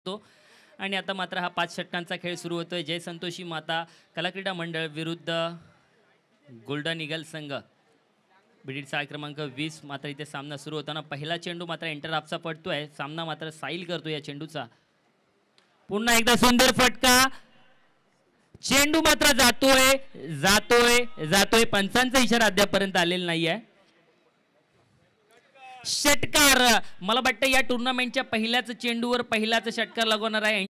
शकतो. आणि आता मात्र हा 5 षटकांचा खेळ सुरू होतोय. जय संतोषी माता कलाक्रीडा मंडळ विरुद्ध गोल्डन ईगल संघ. बिडीड चाळ क्रमांक 20 मात्र इथे सामना सुरू होताना पहिला चेंडू मात्र एंटर हाफचा पडतोय. सामना मात्र साईल करतो या चेंडूचा. पुन्हा एकदा सुंदर फटका. चेंडू मात्र जातोय जातोय जातोय. पंचांचा इशारा अद्यापर्यंत आलेला नाहीये. षटकार. मला वाटतं या टुर्नामेंटच्या पहिल्याच चेंडूवर पहिलाच षटकार लागवणार आहे.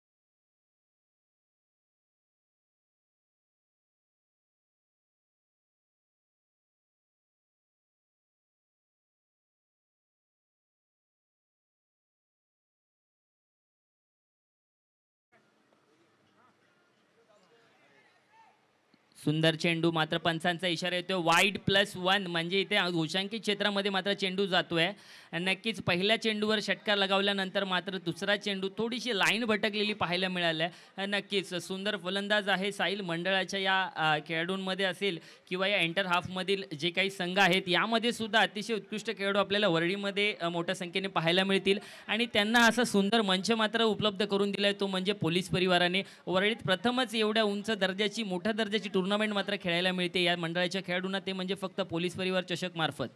सुंदर चेंडू मात्र पंचांचा इशारा येतोय. वाईड +1 म्हणजे इथे घोषांकित क्षेत्रामध्ये मात्र चेंडू जातोय. नक्कीच पहिल्या चेंडूवर षटकार लगावल्यानंतर मात्र दुसरा चेंडू थोडीशी लाईन भटकलेली पाहायला मिळाली. नक्कीच सुंदर फलंदाज आहे साईल. मंडळाच्या या खेळाडूंमध्ये असेल किंवा या एंटर हाफमधील जे काही संघ आहेत यामध्ये सुद्धा अतिशय उत्कृष्ट खेळाडू आपल्याला वरळीमध्ये मोठ्या संख्येने पाहायला मिळतील. आणि त्यांना असा सुंदर मंच मात्र उपलब्ध करून दिला आहे तो म्हणजे पोलीस परिवाराने. वरळीत प्रथमच एवढ्या उंच दर्जाची मोठ्या दर्जाची टुर्नामेंट मात्र खेळायला मिळते या मंडळाच्या खेळाडूंना, ते म्हणजे फक्त पोलीस परिवार चषक मार्फत.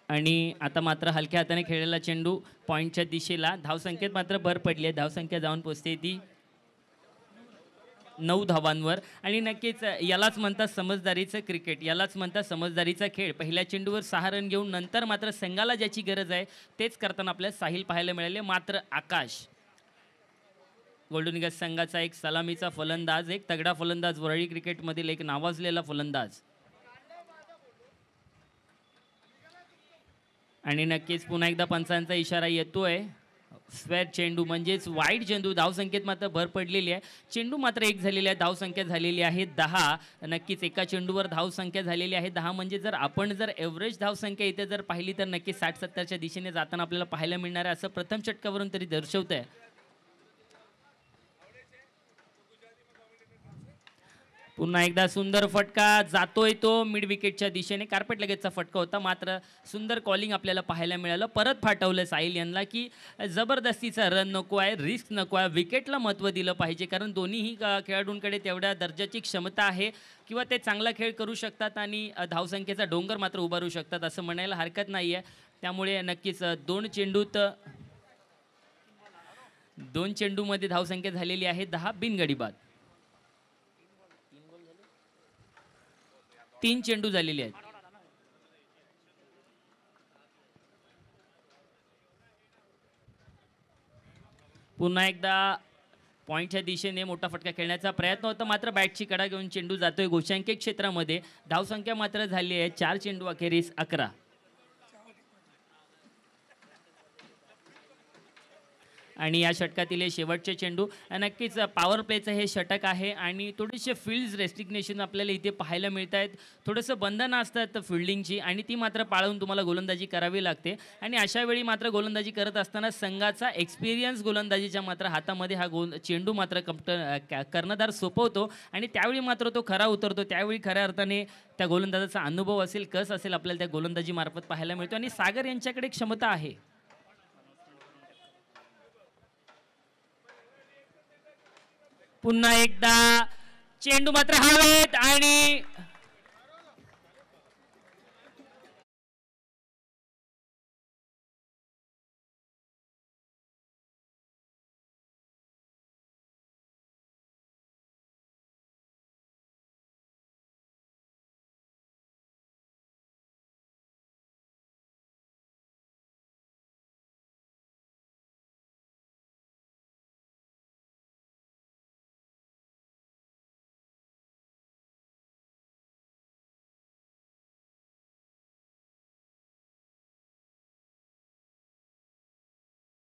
आणि आता मात्र हलक्या हाताने खेळलेला चेंडू पॉईंटच्या दिशेला. धावसंख्येत मात्र भर पडली आहे. धावसंख्या जाऊन पोचते ती 9 धावांवर. आणि नक्कीच यालाच म्हणतात समजदारीचं क्रिकेट, यालाच म्हणतात समजदारीचा खेळ. पहिल्या चेंडूवर 6 रन घेऊन नंतर मात्र संघाला ज्याची गरज आहे तेच करताना आपल्याला साहिल पाहायला मिळाले. मात्र आकाश गोल्डन ईगल संघाचा एक सलामीचा फलंदाज, एक तगडा फलंदाज, वरळी क्रिकेटमधील एक नावाजलेला फलंदाज. आणि नक्कीच पुन्हा एकदा पंचांचा इशारा येतोय. स्क्वेअर चेंडू म्हणजेच वाईड चेंडू. धावसंख्येत मात्र भर पडलेली आहे. चेंडू मात्र एक झालेली आहे. धावसंख्या झालेली आहे 10. नक्कीच एका चेंडूवर धावसंख्या झालेली आहे 10. म्हणजे जर आपण जर एव्हरेज धावसंख्या इथे जर पाहिली तर नक्कीच 60-70च्या दिशेने जाताना आपल्याला पाहायला मिळणार आहे असं प्रथम षटकावरून तरी दर्शवत आहे. पुन्हा एकदा सुंदर फटका जातोय तो मिड विकेटच्या दिशेने. कार्पेट लगेचचा फटका होता. मात्र सुंदर कॉलिंग आपल्याला पाहायला मिळालं. परत फाटवलं साहिल यांना की जबरदस्तीचा रन नको आहे, रिस्क नको आहे, विकेटला महत्त्व दिलं पाहिजे. कारण दोन्हीही खेळाडूंकडे तेवढ्या दर्जाची क्षमता आहे किंवा ते चांगला खेळ करू शकतात आणि धावसंख्येचा डोंगर मात्र उभारू शकतात असं म्हणायला हरकत नाही आहे. त्यामुळे नक्कीच दोन चेंडूमध्ये धावसंख्या झालेली आहे 10 बिनगडी बाद. 3 चेंडू झालेले आहेत. पुन्हा एकदा पॉईंटच्या दिशेने मोठा फटका खेळण्याचा प्रयत्न होता. मात्र बॅटची कडा घेऊन चेंडू जातोय घोषांकित क्षेत्रामध्ये. धावसंख्या मात्र झाली आहे 4 चेंडू अखेरीस 11. आणि या षटकातील हे शेवटचे चेंडू. नक्कीच पॉवर प्लेचं हे षटक आहे आणि थोडेसे फील्ड रेस्ट्रिक्नेशन आपल्याला इथे पाहायला मिळत आहेत. थोडंसं बंधनं असतात फील्डिंगची आणि ती मात्र पाळून तुम्हाला गोलंदाजी करावी लागते. आणि अशा वेळी मात्र गोलंदाजी करत असताना संघाचा एक्सपिरियन्स गोलंदाजीच्या मात्र हातामध्ये हा चेंडू मात्र कर्णधार सोपवतो आणि त्यावेळी मात्र तो खरा उतरतो. त्यावेळी खऱ्या अर्थाने त्या गोलंदाजाचा अनुभव असेल, कस असेल, आपल्याला त्या गोलंदाजी मार्फत पाहायला मिळतो. आणि सागर यांच्याकडे क्षमता आहे. पुन्हा एकदा चेंडू मात्र हवेत आणि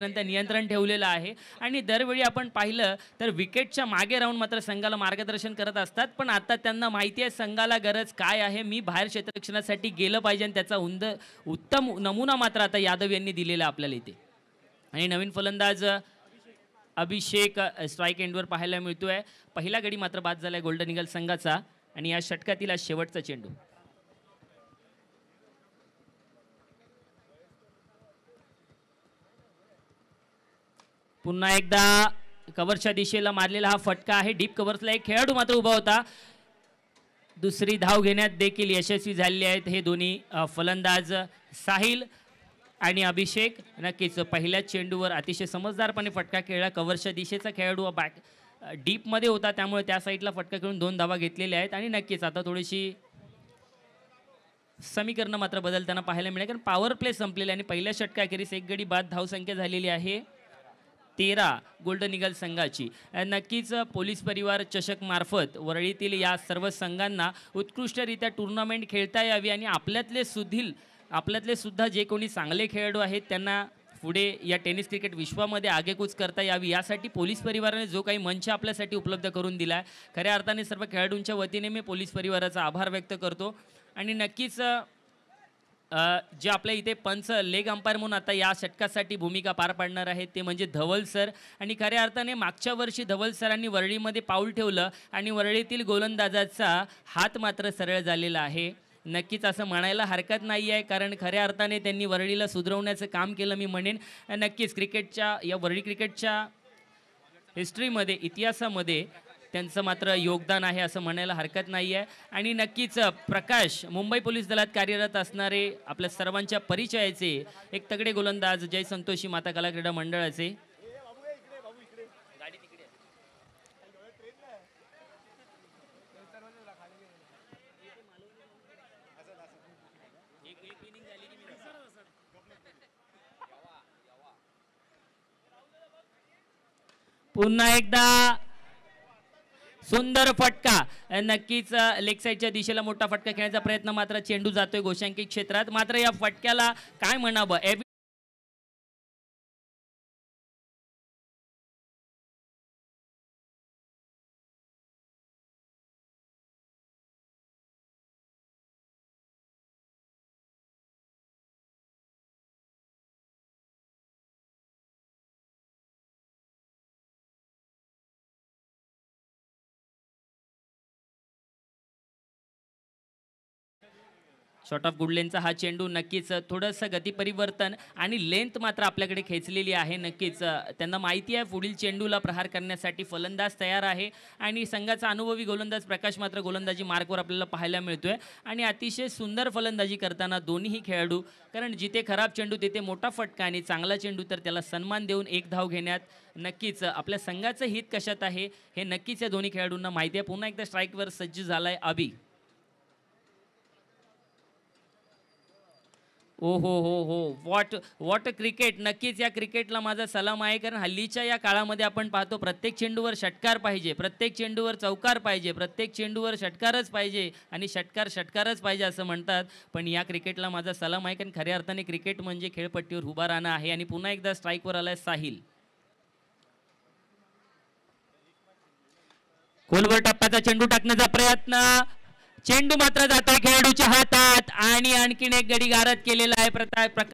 नंतर नियंत्रण ठेवलेलं आहे आणि दरवेळी आपण पाहिलं तर विकेटच्या मागे राहून मात्र संघाला मार्गदर्शन करत असतात. पण आता त्यांना माहिती आहे संघाला गरज काय आहे, मी बाहेर क्षेत्ररक्षणासाठी गेलं पाहिजे आणि त्याचा उत्तम नमुना मात्र आता यादव यांनी दिलेला आपल्याला इथे. आणि नवीन फलंदाज अभिषेक स्ट्राईक एंडवर पाहायला मिळतोय. पहिला गडी मात्र बाद झालाय गोल्डन ईगल संघाचा आणि या षटकातील हा शेवटचा चेंडू. पुन्हा एकदा कव्हरच्या दिशेला मारलेला हा फटका आहे. डीप कव्हर्सला एक खेळाडू मात्र उभा होता. दुसरी धाव घेण्यात देखील यशस्वी झालेले आहेत हे दोन्ही फलंदाज साहिल आणि अभिषेक. नक्कीच पहिल्या चेंडूवर अतिशय समजदारपणे फटका खेळला. कव्हरच्या दिशेचा खेळाडू बॅक डीपमध्ये होता त्यामुळे त्या साईडला फटका खेळून 2 धावा घेतलेल्या आहेत. आणि नक्कीच आता थोडीशी समीकरण मात्र बदलताना पाहायला मिळेल कारण पॉवर प्ले संपलेले आणि पहिल्या षटकाखेरीस एक गडी बाद धावसंख्या झालेली आहे 13 गोल्डन ईगल संघाची. नक्कीच पोलीस परिवार चषक मार्फत वरळीतील या सर्व संघांना उत्कृष्टरित्या टुर्नामेंट खेळता यावी आणि आपल्यातले सुद्धा जे कोणी चांगले खेळाडू आहेत त्यांना पुढे या टेनिस क्रिकेट विश्वामध्ये आगेकूच करता यावी यासाठी पोलीस परिवाराने जो काही मंच आपल्यासाठी उपलब्ध करून दिला आहे खऱ्या अर्थाने सर्व खेळाडूंच्या वतीने मी पोलीस परिवाराचा आभार व्यक्त करतो. आणि नक्कीच जे आपल्या इथे पंच लेग अंपायर म्हणून आता या षटकासाठी भूमिका पार पाडणार आहेत ते म्हणजे धवल सर. आणि खऱ्या अर्थाने मागच्या वर्षी धवल सरांनी वरळीमध्ये पाऊल ठेवलं आणि वरळीतील गोलंदाजाचा हात मात्र सरळ झालेला आहे. नक्कीच असं म्हणायला हरकत नाही आहे कारण खऱ्या अर्थाने त्यांनी वरळीला सुधरवण्याचं काम केलं मी म्हणेन. नक्कीच क्रिकेटच्या या वरळी क्रिकेटच्या हिस्ट्रीमध्ये इतिहासामध्ये त्यांचं मात्र योगदान आहे असं म्हणायला हरकत नाही आहे. आणि नक्कीच प्रकाश मुंबई पोलीस दलात कार्यरत असणारे आपल्या सर्वांच्या परिचयाचे एक तगडे गोलंदाज जय संतोषी माता कला क्रीडा मंडळाचे. पुन्हा एकदा सुंदर फटका. नक्कीच लेग साईडच्या दिशेला मोठा फटका खेळण्याचा प्रयत्न मात्र चेंडू जातोय गोशांकी क्षेत्रात. मात्र या फटक्याला काय म्हणावं शॉर्ट ऑफ गुडलेनचा हा चेंडू नक्कीच थोडंसं गती परिवर्तन आणि लेंथ मात्र आपल्याकडे खेचलेली आहे. नक्कीच त्यांना माहिती आहे पुढील चेंडूला प्रहार करण्यासाठी फलंदाज तयार आहे आणि संघाचा अनुभवी गोलंदाज प्रकाश मात्र गोलंदाजी मार्कवर आपल्याला पाहायला मिळतोय. आणि अतिशय सुंदर फलंदाजी करताना दोन्हीही खेळाडू कारण जिथे खराब चेंडू तिथे मोठा फटका आणि चांगला चेंडू तर त्याला सन्मान देऊन एक धाव घेण्यात नक्कीच आपल्या संघाचं हित कशात आहे हे नक्कीच या दोन्ही खेळाडूंना माहिती आहे. पुन्हा एकदा स्ट्राईकवर सज्ज झालाय अभि. ओ हो हो हो वॉट क्रिकेट. नक्कीच या क्रिकेटला माझा सलाम आहे कारण हल्लीच्या या काळामध्ये आपण पाहतो प्रत्येक चेंडूवर षटकार पाहिजे, प्रत्येक चेंडूवर चौकार पाहिजे, प्रत्येक चेंडूवर षटकारच पाहिजे आणि षटकारच पाहिजे असं म्हणतात. पण या क्रिकेटला माझा सलाम आहे कारण खऱ्या अर्थाने क्रिकेट म्हणजे खेळपट्टीवर उभा राहणं आहे. आणि पुन्हा एकदा स्ट्राईकवर आलाय साहिल. खोलवर टप्प्याचा चेंडू टाकण्याचा प्रयत्न, चेंडू मात्र जातोय खेळाडूच्या हातात आणि आणखीन एक गडी गारद केलेला आहे प्रकाश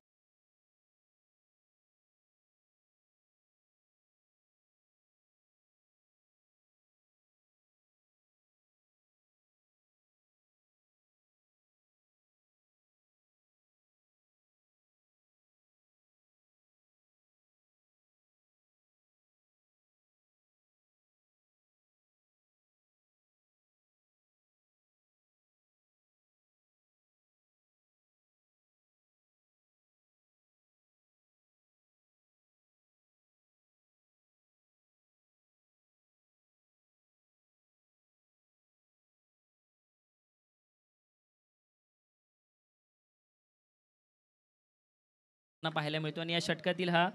पाहायला मिळतो. आणि या षटकातील हा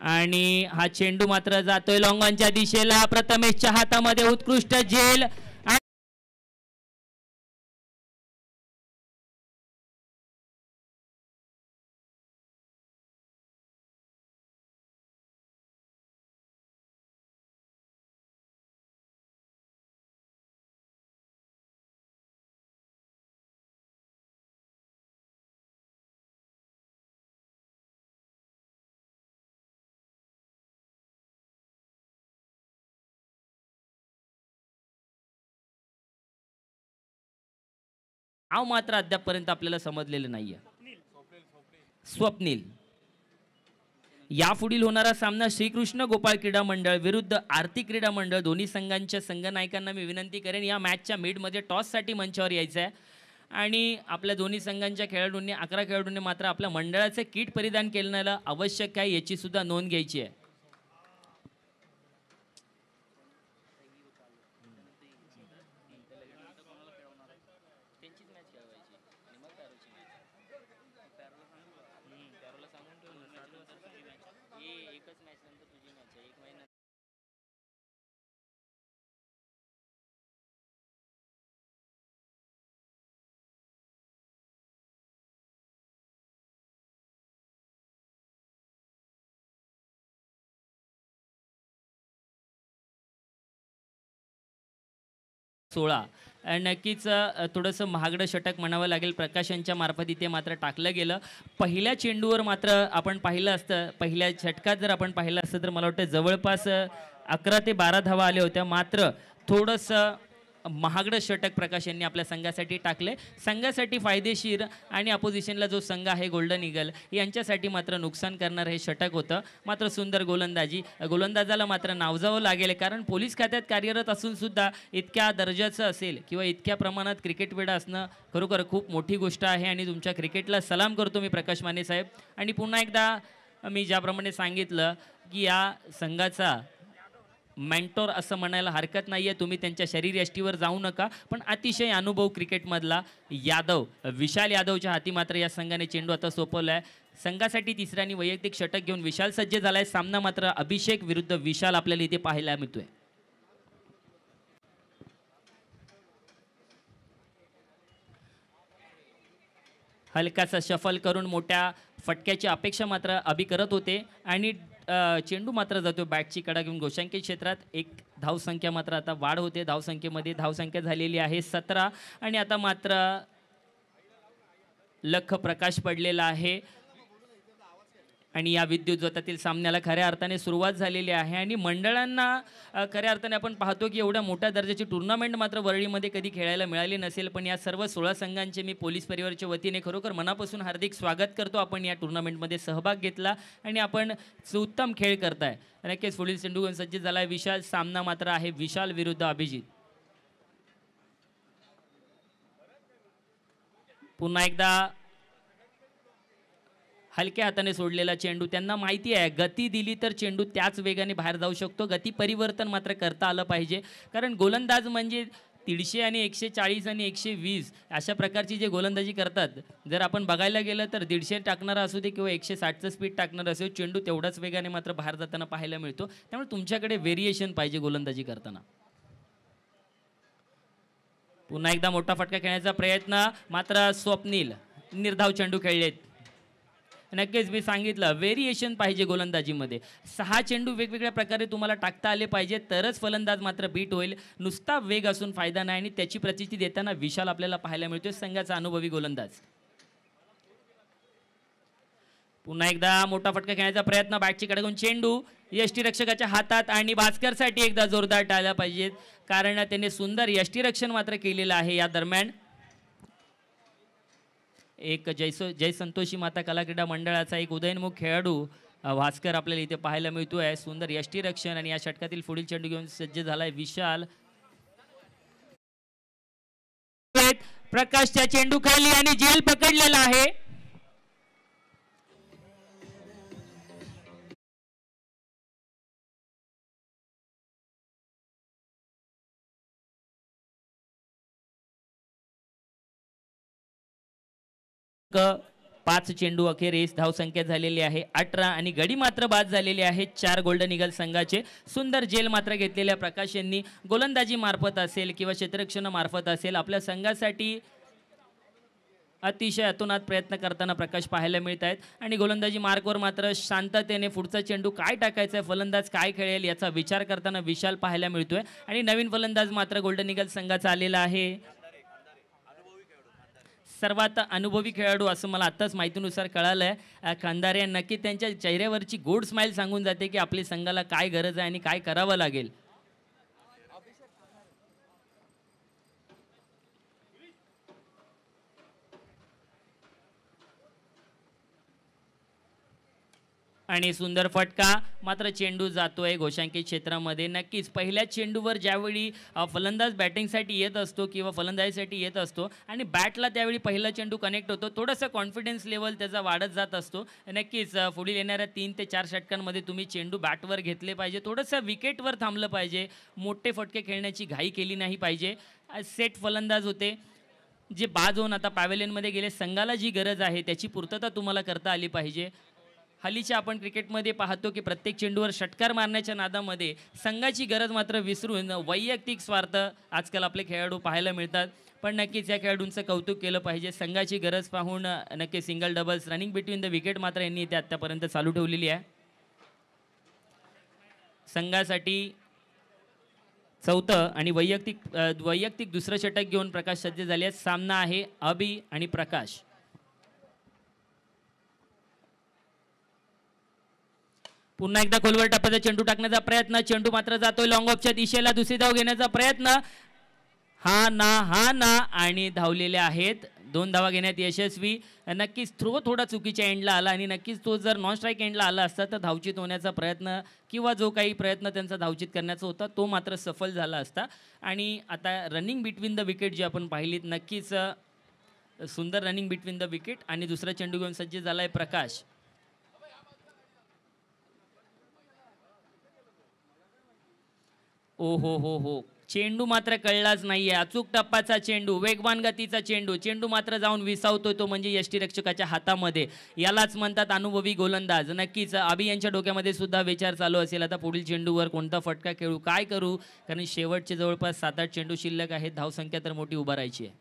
आणि हा चेंडू मात्र जातोय लॉंग ऑनच्या दिशेला. प्रथमेशच्या हातामध्ये उत्कृष्ट झेल नाव मात्र अद्यापपर्यंत आपल्याला समजलेलं नाहीये. स्वप्नील. यापुढील होणारा सामना श्रीकृष्ण गोपाळ क्रीडा मंडळ विरुद्ध आरती क्रीडा मंडळ. दोन्ही संघांच्या संघनायकांना मी विनंती करेन या मॅचच्या मिडमध्ये टॉससाठी मंचावर यायचं आहे. आणि आपल्या दोन्ही संघांच्या खेळाडूंनी 11 खेळाडूंनी मात्र आपल्या मंडळाचे किट परिधान केलेलं आवश्यक आहे याची सुद्धा नोंद घ्यायची आहे. आणि नक्कीच थोडंसं महागडं षटक म्हणावं लागेल. प्रकाश यांच्या मार्फत इथे मात्र टाकलं गेलं. पहिल्या चेंडूवर मात्र आपण पाहिलं असतं, पहिल्या षटकात जर आपण पाहिलं असतं तर मला वाटतं जवळपास 11 ते 12 धावा आल्या होत्या. मात्र थोडंसं महागडं षटक प्रकाश यांनी आपल्या संघासाठी टाकले. संघासाठी फायदेशीर आणि अपोजिशनला जो संघ आहे गोल्डन ईगल यांच्यासाठी मात्र नुकसान करणारं हे षटक होतं. मात्र सुंदर गोलंदाजी. गोलंदाजाला मात्र नावजावं लागेल, कारण पोलीस खात्यात कार्यरत असून सुद्धा इतक्या दर्जाचं असेल किंवा इतक्या प्रमाणात क्रिकेटवेडा असणं खरोखर खूप मोठी गोष्ट आहे. आणि तुमच्या क्रिकेटला सलाम करतो मी प्रकाश माने साहेब. आणि पुन्हा एकदा मी ज्याप्रमाणे सांगितलं की या संघाचा मेंटॉर असं म्हणायला हरकत नाही आहे. तुम्ही त्यांच्या शरीरयष्टीवर जाऊ नका, पण अतिशय अनुभव क्रिकेटमधला यादव, विशाल यादवच्या हाती मात्र या संघाने चेंडू आता सोपवला आहे. संघासाठी तिसऱ्या आणि वैयक्तिक षटक घेऊन विशाल सज्ज झाला आहे. सामना मात्र अभिषेक विरुद्ध विशाल आपल्याला इथे पाहायला मिळतोय. हलकासा शफल करून मोठ्या फटक्याची अपेक्षा मात्र अभि करत होते. आणि चेंडू मात्र जातो बॅटची कडा घेऊन गोशांकित क्षेत्रात. एक धावसंख्या मात्र आता वाढ होते. धावसंख्येमध्ये धावसंख्या झालेली आहे 17. आणि आता मात्र लख प्रकाश पडलेला आहे. आणि या विद्युत जोतातील सामन्याला खऱ्या अर्थाने सुरुवात झालेली आहे. आणि मंडळांना खऱ्या अर्थाने आपण पाहतो की एवढ्या मोठ्या दर्जाची टुर्नामेंट मात्र वरळीमध्ये कधी खेळायला मिळाली नसेल. पण या सर्व 16 संघांचे मी पोलीस परिवारच्या वतीने खरोखर मनापासून हार्दिक स्वागत करतो. आपण या टुर्नामेंटमध्ये सहभाग घेतला आणि आपण उत्तम खेळ करताय. नक्कीच पुढील चेंडू घेऊन सज्ज झाला आहे विशाल. सामना मात्र आहे विशाल विरुद्ध अभिजित. पुन्हा एकदा हलक्या हाताने सोडलेला चेंडू. त्यांना माहिती आहे गती दिली तर चेंडू त्याच वेगाने बाहेर जाऊ शकतो. गती परिवर्तन मात्र करता आलं पाहिजे, कारण गोलंदाज म्हणजे 150 आणि 140 आणि 120 अशा प्रकारची जे गोलंदाजी करतात. जर आपण बघायला गेलं तर 150 टाकणारा असू दे किंवा 160चं स्पीड टाकणारा असू दे, चेंडू तेवढ्याच वेगाने मात्र बाहेर जाताना पाहायला मिळतो. त्यामुळे तुमच्याकडे व्हेरिएशन पाहिजे गोलंदाजी करताना. पुन्हा एकदा मोठा फटका खेळण्याचा प्रयत्न. मात्र स्वप्नील निर्धाव चेंडू खेळलेत. नक्कीच मी सांगितलं व्हेरिएशन पाहिजे गोलंदाजीमध्ये. 6 चेंडू वेगवेगळ्या प्रकारे तुम्हाला टाकता आले पाहिजे, तरच फलंदाज मात्र बीट होईल. नुसता वेग असून फायदा नाही. आणि त्याची प्रचिती देताना विशाल आपल्याला पाहायला मिळतोय, संघाचा अनुभवी गोलंदाज. पुन्हा एकदा मोठा फटका खेळण्याचा प्रयत्न. बॅटची कडकून चेंडू यष्टीरक्षकाच्या हातात. आणि भास्करसाठी एकदा जोरदार टाळल्या पाहिजेत, कारण त्याने सुंदर यष्टीरक्षण मात्र केलेलं आहे या दरम्यान. एक जय संतोषी माता कला क्रीडा मंडळाचा एक उदयनमुख खेळाडू भास्कर आपल्याला इथे पाहायला मिळतोय. सुंदर यष्टीरक्षण. आणि या षटकातील पुढील चेंडू घेऊन सज्ज झालाय विशाल. प्रकाशच्या चेंडू खाली आणि जेल पकडलेला आहे. क 5 चेंडू अखेरीस धावसंख्या झालेली आहे 18. आणि गडी मात्र बाद झालेले आहेत 4 गोल्डन ईगल संघाचे. सुंदर जेल मात्र घेतलेल्या प्रकाश यांनी गोलंदाजी मार्फत असेल किंवा क्षेत्ररक्षण मार्फत असेल आपल्या संघासाठी अतिशय अतोनात प्रयत्न करताना प्रकाश पाहायला मिळत आहेत. आणि गोलंदाजी मार्कवर मात्र शांततेने पुढचा चेंडू काय टाकायचा आहे, फलंदाज काय खेळेल याचा विचार करताना विशाल पाहायला मिळतोय. आणि नवीन फलंदाज मात्र गोल्डन ईगल संघाचा आलेला आहे. सर्वात अनुभवी खेळाडू असं मला आत्ताच माहितीनुसार कळालं आहे. खंदारे नक्की त्यांच्या चेहऱ्यावरची गोड स्माईल सांगून जाते की आपली संघाला काय गरज आहे आणि काय करावं लागेल. आणि सुंदर फटका, मात्र चेंडू जातोय घोषांकित क्षेत्रामध्ये. नक्कीच पहिल्या चेंडूवर ज्यावेळी फलंदाज बॅटिंगसाठी येत असतो किंवा फलंदाजीसाठी येत असतो आणि बॅटला त्यावेळी पहिला चेंडू कनेक्ट होतो, थोडंसं कॉन्फिडन्स लेवल त्याचा वाढत जात असतो. नक्कीच पुढील येणाऱ्या 3 ते 4 षटकांमध्ये तुम्ही चेंडू बॅटवर घेतले पाहिजे, थोडंसं विकेटवर थांबलं पाहिजे, मोठे फटके खेळण्याची घाई केली नाही पाहिजे. सेट फलंदाज होते जे बाद होऊन आता पॅव्हेलियनमध्ये गेले. संघाला जी गरज आहे त्याची पूर्तता तुम्हाला करता आली पाहिजे. हल्लीच्या आपण क्रिकेटमध्ये पाहतो की प्रत्येक चेंडूवर षटकार मारण्याच्या नादामध्ये संघाची गरज मात्र विसरून वैयक्तिक स्वार्थ आजकाल आपले खेळाडू पाहायला मिळतात. पण नक्कीच या खेळाडूंचं कौतुक केलं पाहिजे. संघाची गरज पाहून नक्की single doubles running between the wicket मात्र यांनी इथे आत्तापर्यंत चालू ठेवलेली आहे. संघासाठी चौथं आणि वैयक्तिक दुसरं षटक घेऊन प्रकाश सज्ज झाले आहेत. सामना आहे अभि आणि प्रकाश. पुन्हा एकदा खोलवर टप्प्याचा चेंडू टाकण्याचा प्रयत्न, चेंडू मात्र जातोय लॉंग ऑफच्या दिशेला. दुसरी धाव घेण्याचा प्रयत्न, हा ना आणि धावलेले आहेत. 2 धावा घेण्यात यशस्वी. नक्कीच थ्रो थोडा चुकीच्या एंडला आला आणि नक्कीच तो जर नॉन स्ट्राईक एंडला आला असता तर धावचित होण्याचा प्रयत्न किंवा जो काही प्रयत्न त्यांचा धावचित करण्याचा होता तो मात्र सफल झाला असता. आणि आता रनिंग बिटवीन द विकेट जी आपण पाहिलीत, नक्कीच सुंदर रनिंग बिटवीन द विकेट. आणि दुसरा चेंडू घेऊन सज्ज झालाय प्रकाश. ओ हो, चेंडू मात्र कळलाच नाहीये. अचूक टप्पाचा चेंडू, वेगवान गतीचा चेंडू, चेंडू मात्र जाऊन विसावतोय तो म्हणजे यष्टीरक्षकाच्या हातामध्ये. यालाच म्हणतात अनुभवी गोलंदाज. नक्कीच अभि यांच्या डोक्यामध्ये सुद्धा विचार चालू असेल आता पुढील चेंडूवर कोणता फटका खेळू, काय करू, कारण शेवटचे जवळपास 7-8 चेंडू शिल्लक आहेत. धावसंख्या तर मोठी उभारायची आहे.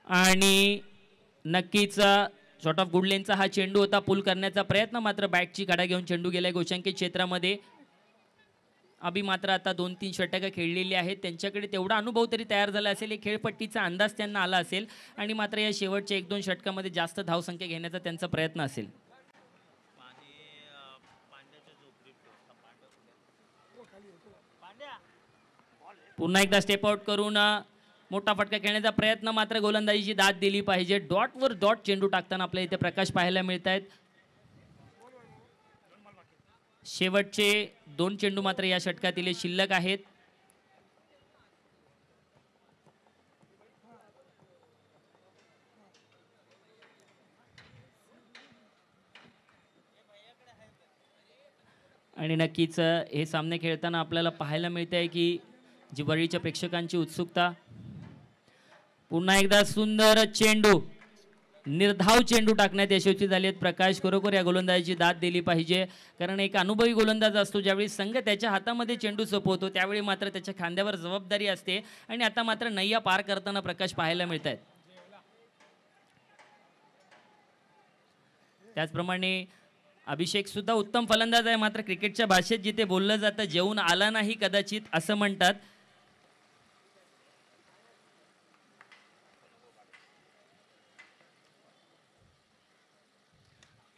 आणि नक्कीच शॉर्ट ऑफ गुडलेनचा हा चेंडू होता. पुल करण्याचा प्रयत्न, मात्र बॅटची काढा घेऊन चेंडू गेलाय घोषांकित क्षेत्रामध्ये. अभि मात्र आता 2-3 षटकं खेळलेली आहेत. त्यांच्याकडे तेवढा अनुभव तरी तयार झाला असेल, एक खेळपट्टीचा अंदाज त्यांना आला असेल आणि मात्र या शेवटच्या 1-2 षटकामध्ये जास्त धावसंख्या घेण्याचा त्यांचा प्रयत्न असेल. पुन्हा एकदा स्टेप आउट करून मोठा फटका खेळण्याचा प्रयत्न, मात्र गोलंदाजीची दाद दिली पाहिजे. डॉटवर डॉट चेंडू टाकताना आपल्या इथे प्रकाश पाहायला मिळत आहेत. शेवटचे 2 चेंडू मात्र या षटकातील शिल्लक आहेत. आणि नक्कीच हे सामने खेळताना आपल्याला पाहायला मिळत आहे की जी वरीच्या प्रेक्षकांची उत्सुकता. पुन्हा एकदा सुंदर चेंडू, निर्धाव चेंडू टाकण्यात यशस्वी झाले आहेत प्रकाश. खरोखर या गोलंदाजीची दाद दिली पाहिजे, कारण एक अनुभवी गोलंदाज असतो ज्यावेळी संघ त्याच्या हातामध्ये चेंडू सोपवतो त्यावेळी मात्र त्याच्या खांद्यावर जबाबदारी असते. आणि आता मात्र नैया पार करताना प्रकाश पाहायला मिळत आहेत. त्याचप्रमाणे अभिषेक सुद्धा उत्तम फलंदाज आहे, मात्र क्रिकेटच्या भाषेत जिथे बोललं जातं जेवून आला नाही कदाचित असं म्हणतात.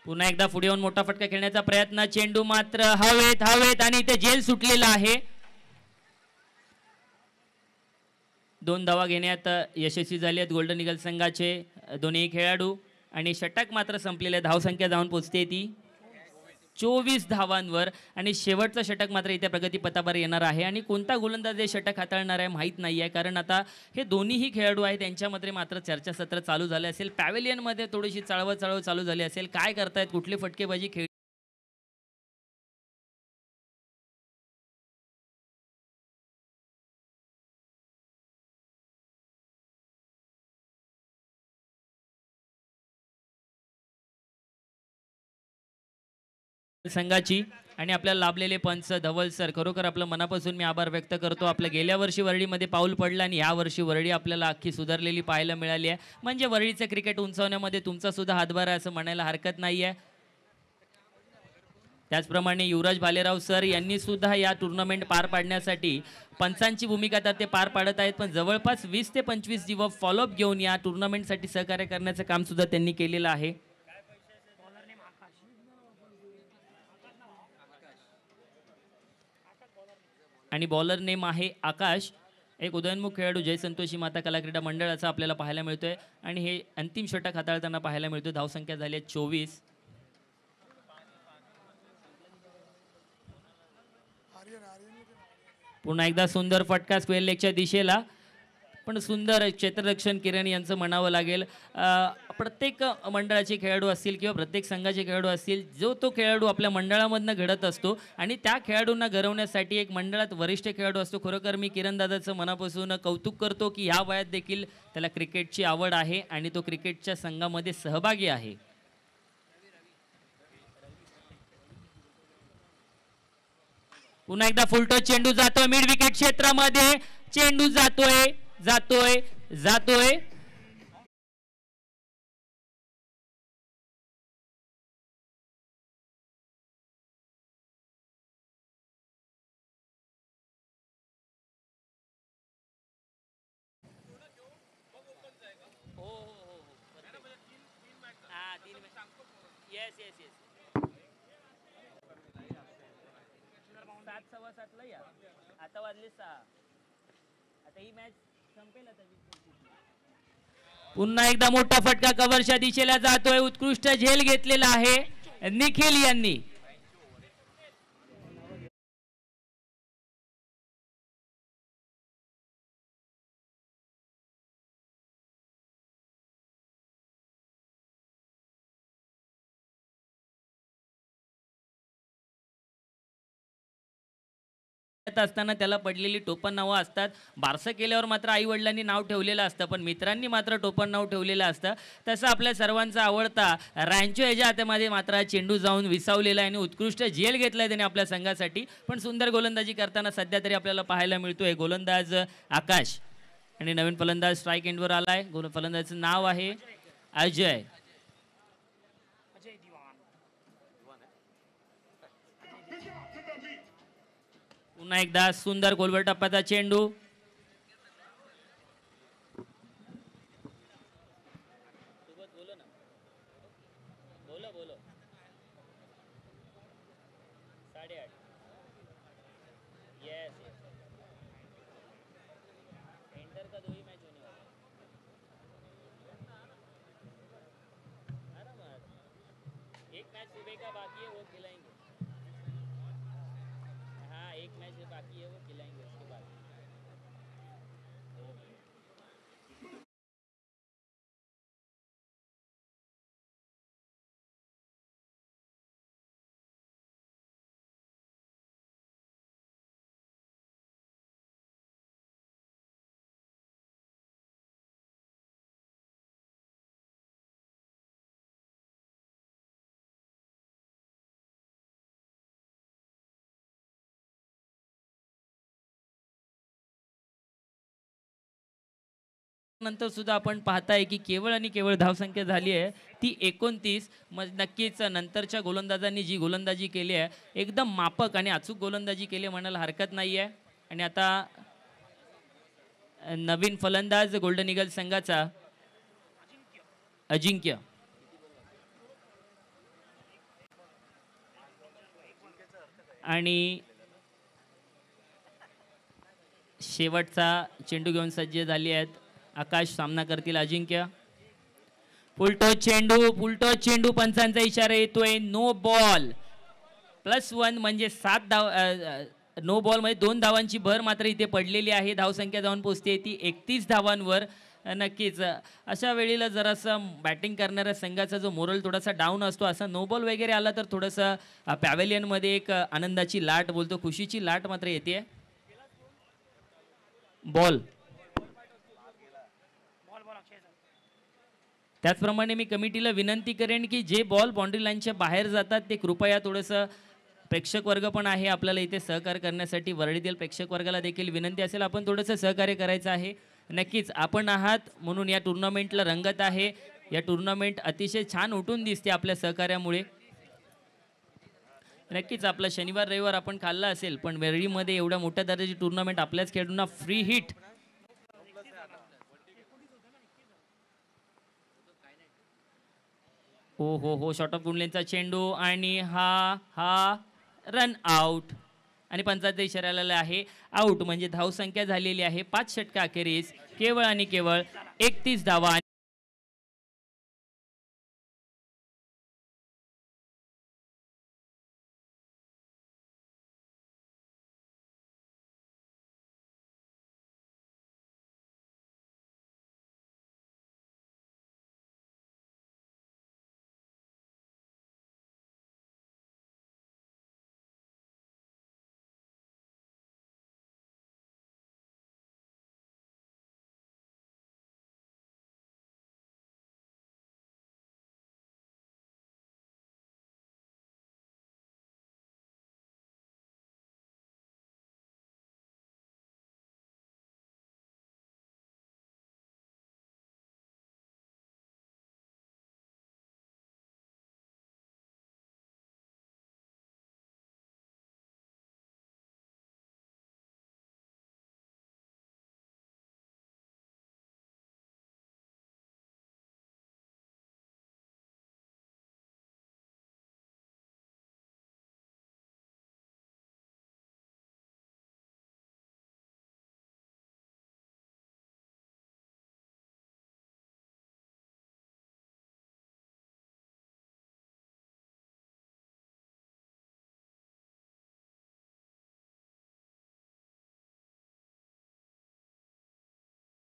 पुन्हा एकदा पुढे येऊन मोठा फटका खेळण्याचा प्रयत्न, चेंडू मात्र हवेत आणि इथे जेल सुटलेला आहे. 2 धावा घेण्यात यशस्वी झाले आहेत गोल्डन ईगल संघाचे दोन्ही खेळाडू. आणि षटक मात्र संपलेले, धावसंख्या जाऊन पोहोचते ती 24 धावांवर. आणि शेवटचं षटक मात्र इथे प्रगतीपथावर येणार आहे. आणि कोणता गोलंदाज हे षटक हाताळणार आहे माहीत नाही आहे, कारण आता हे दोन्हीही खेळाडू आहेत त्यांच्यामध्ये मात्र चर्चासत्र चालू झाले असेल. पॅव्हेलियनमध्ये थोडीशी चळवळ चालू झाली असेल. काय करतायत, कुठली फटकेबाजी खेळ संघाची. आणि आपल्याला लाभलेले पंच धवल सर, खरोखर आपलं मनापासून मी आभार व्यक्त करतो. आपल्या गेल्या वर्षी वरळीमध्ये पाऊल पडलं आणि या वर्षी वरळी आपल्याला अख्खी सुधारलेली पाहायला मिळाली आहे. म्हणजे वरळीचं क्रिकेट उंचावण्यामध्ये तुमचा सुद्धा हातभार आहे असं म्हणायला हरकत नाही आहे. त्याचप्रमाणे युवराज भालेराव सर यांनी सुद्धा या टुर्नामेंट पार पाडण्यासाठी पंचांची भूमिका तर ते पार पाडत आहेत, पण जवळपास 20 ते 25 दिवस फॉलोअप घेऊन या टुर्नामेंटसाठी सहकार्य करण्याचं काम सुद्धा त्यांनी केलेलं आहे. आणि बॉलर नेम आहे आकाश. एक उदयोन्मुख खेळाडू जय संतोषी माता कला क्रीडा मंडळाचा आपल्याला पाहायला मिळतोय आणि हे अंतिम षटक हाताळताना पाहायला मिळतोय. धावसंख्या झाली आहे 24. पुन्हा एकदा सुंदर फटका स्क्वेअर लेगच्या दिशेला, पण सुंदर क्षेत्ररक्षण किरण यांचं म्हणावं लागेल. प्रत्येक मंडळाचे खेळाडू असतील किंवा प्रत्येक संघाचे खेळाडू असतील, जो तो खेळाडू आपल्या मंडळामधनं घडत असतो आणि त्या खेळाडूंना घडवण्यासाठी एक मंडळात वरिष्ठ खेळाडू असतो. खरोखर मी किरण दादाचं मनापासून कौतुक करतो की ह्या वयात देखील त्याला क्रिकेटची आवड आहे आणि तो क्रिकेटच्या संघामध्ये सहभागी आहे. पुन्हा एकदा फुलटॉस चेंडू जातोय मिड विकेट क्षेत्रामध्ये, चेंडू जातोय जातोय जातोय. आता वाजले 6. आता ही मॅच संपेल. पुन्हा एकदा मोठा फटका कव्हरच्या दिशेला जातोय. उत्कृष्ट झेल घेतलेला आहे निखिल यांनी. असताना त्याला पडलेली टोपण नावं असतात. बारसं केल्यावर मात्र आई वडिलांनी नाव ठेवलेलं असतं, पण मित्रांनी मात्र टोपण नाव ठेवलेलं असतं. तसं आपल्या सर्वांचा आवडता रॅन्चो याच्या हातामध्ये मात्र चेंडू जाऊन विसावलेला आहे आणि उत्कृष्ट झेल घेतलाय त्याने आपल्या संघासाठी. पण सुंदर गोलंदाजी करताना सध्या तरी आपल्याला पाहायला मिळतोय गोलंदाज आकाश आणि नवीन फलंदाज स्ट्राईक एंडवर आलाय. फलंदाजाचं नाव आहे अजय. पुन्हा एकदा सुंदर गोलवर टप्प्याचा चेंडू. एक मैच सुबह का बाकी है वो खिलाएंगे. हाँ एक मैच बाकी है वो खिलाएंगे उसके बाद. नंतर सुद्धा आपण पाहताय की केवळ आणि केवळ धावसंख्या झाली आहे ती 29. मग नक्कीच नंतरच्या गोलंदाजांनी जी गोलंदाजी केली आहे एकदम मापक आणि अचूक गोलंदाजी केली म्हणायला हरकत नाही आहे. आणि आता नवीन फलंदाज गोल्डन ईगल संघाचा अजिंक्य. आणि शेवटचा चेंडू घेऊन सज्ज झाली आहेत आकाश. सामना करतील अजिंक्य. फुलटॉस चेंडू पंचांचा इशारा येतोय. नो बॉल +1 म्हणजे 7 धाव. नो बॉल मध्ये 2 धावांची भर मात्र इथे पडलेली आहे. धावसंख्या जाऊन पोहोचते ती 31 धावांवर. नक्कीच अशा वेळेला जरासं बॅटिंग करणाऱ्या संघाचा जो मोरल थोडासा डाऊन असतो. असा नो बॉल वगैरे आला तर थोडंसं पॅव्हेलियनमध्ये एक आनंदाची लाट बोलतो खुशीची लाट मात्र येते. बॉल. त्याचप्रमाणे मी कमिटीला विनंती करेन की जे बॉल बाउंड्री लाईनच्या बाहेर जातात ते कृपया थोडंसं, प्रेक्षक वर्ग पण आहे आपल्याला इथे सहकार्य करण्यासाठी, वरळीतील प्रेक्षक वर्गाला देखील विनंती असेल आपण थोडंसं सहकार्य करायचं आहे. नक्कीच आपण आहात म्हणून या टुर्नामेंटला रंगत आहे. या टुर्नामेंट अतिशय छान उठून दिसते आपल्या सहकार्यामुळे. नक्कीच आपला शनिवार रविवार आपण खाल्ला असेल पण वरळीमध्ये एवढ्या मोठ्या दर्जाची टुर्नामेंट आपल्याच खेळाडूंना फ्री हिट. हो शॉर्ट ऑफ गुंडलेनचा चेंडू आणि हा रन आउट. आणि पंचांचा इशारा आलेला आहे आउट, म्हणजे धावसंख्या झालेली आहे 5 षटका अखेरीस केवळ आणि केवळ 31 धावा.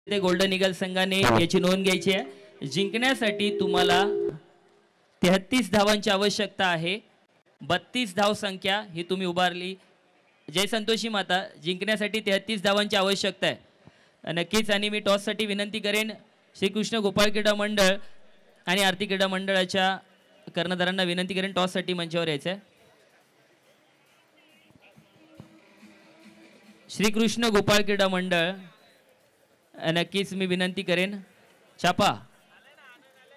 गोल्डन ईगल संघाने याची नोंद घ्यायची आहे. जिंकण्यासाठी तुम्हाला 33 धावांची आवश्यकता आहे. 32 धाव संख्या ही तुम्ही उभारली. जय संतोषी माता, जिंकण्यासाठी 33 धावांची आवश्यकता आहे नक्कीच. आणि मी टॉससाठी विनंती करेन श्रीकृष्ण गोपाळ क्रीडा मंडळ आणि आरती क्रीडा मंडळाच्या कर्णधारांना विनंती करेन टॉससाठी मंचावर यायचं आहे. श्रीकृष्ण गोपाळ क्रीडा मंडळ, नक्कीच मी विनंती करेन छापा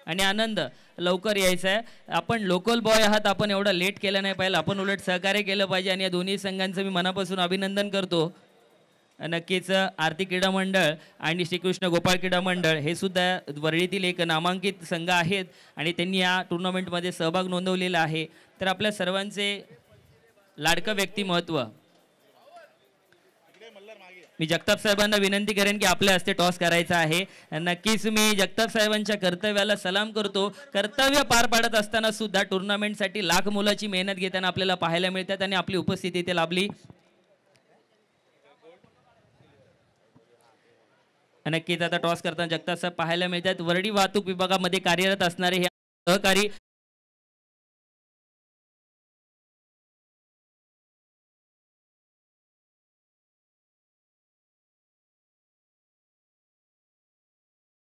आणि आनंद लवकर यायचा आहे. आपण लोकल बॉय आहात, आपण एवढा लेट केलं नाही पाहिजे, आपण उलट सहकार्य केलं पाहिजे आणि या दोन्ही संघांचं मी मनापासून अभिनंदन करतो. नक्कीच आरती क्रीडा मंडळ आणि श्रीकृष्ण गोपाळ क्रीडा मंडळ हे सुद्धा वरळीतील एक नामांकित संघ आहेत आणि त्यांनी या टुर्नामेंटमध्ये सहभाग नोंदवलेला आहे. तर आपल्या सर्वांचे लाडकं व्यक्तिमत्व मी जगताप साहेबांना विनंती करेन की आपल्या हस्ते टॉस करायचा आहे. नक्कीच मी जगताप साहेबांच्या कर्तव्याला सलाम करतो. कर्तव्य पार पाडत असताना सुद्धा टुर्नामेंटसाठी लाख मोलाची मेहनत घेताना आपल्याला पाहायला मिळतात आणि आपली उपस्थिती इथे लाभली. नक्कीच आता टॉस करताना जगताप साहेब पाहायला मिळतात. वरळी वाहतूक विभागामध्ये कार्यरत असणारे हे सहकारी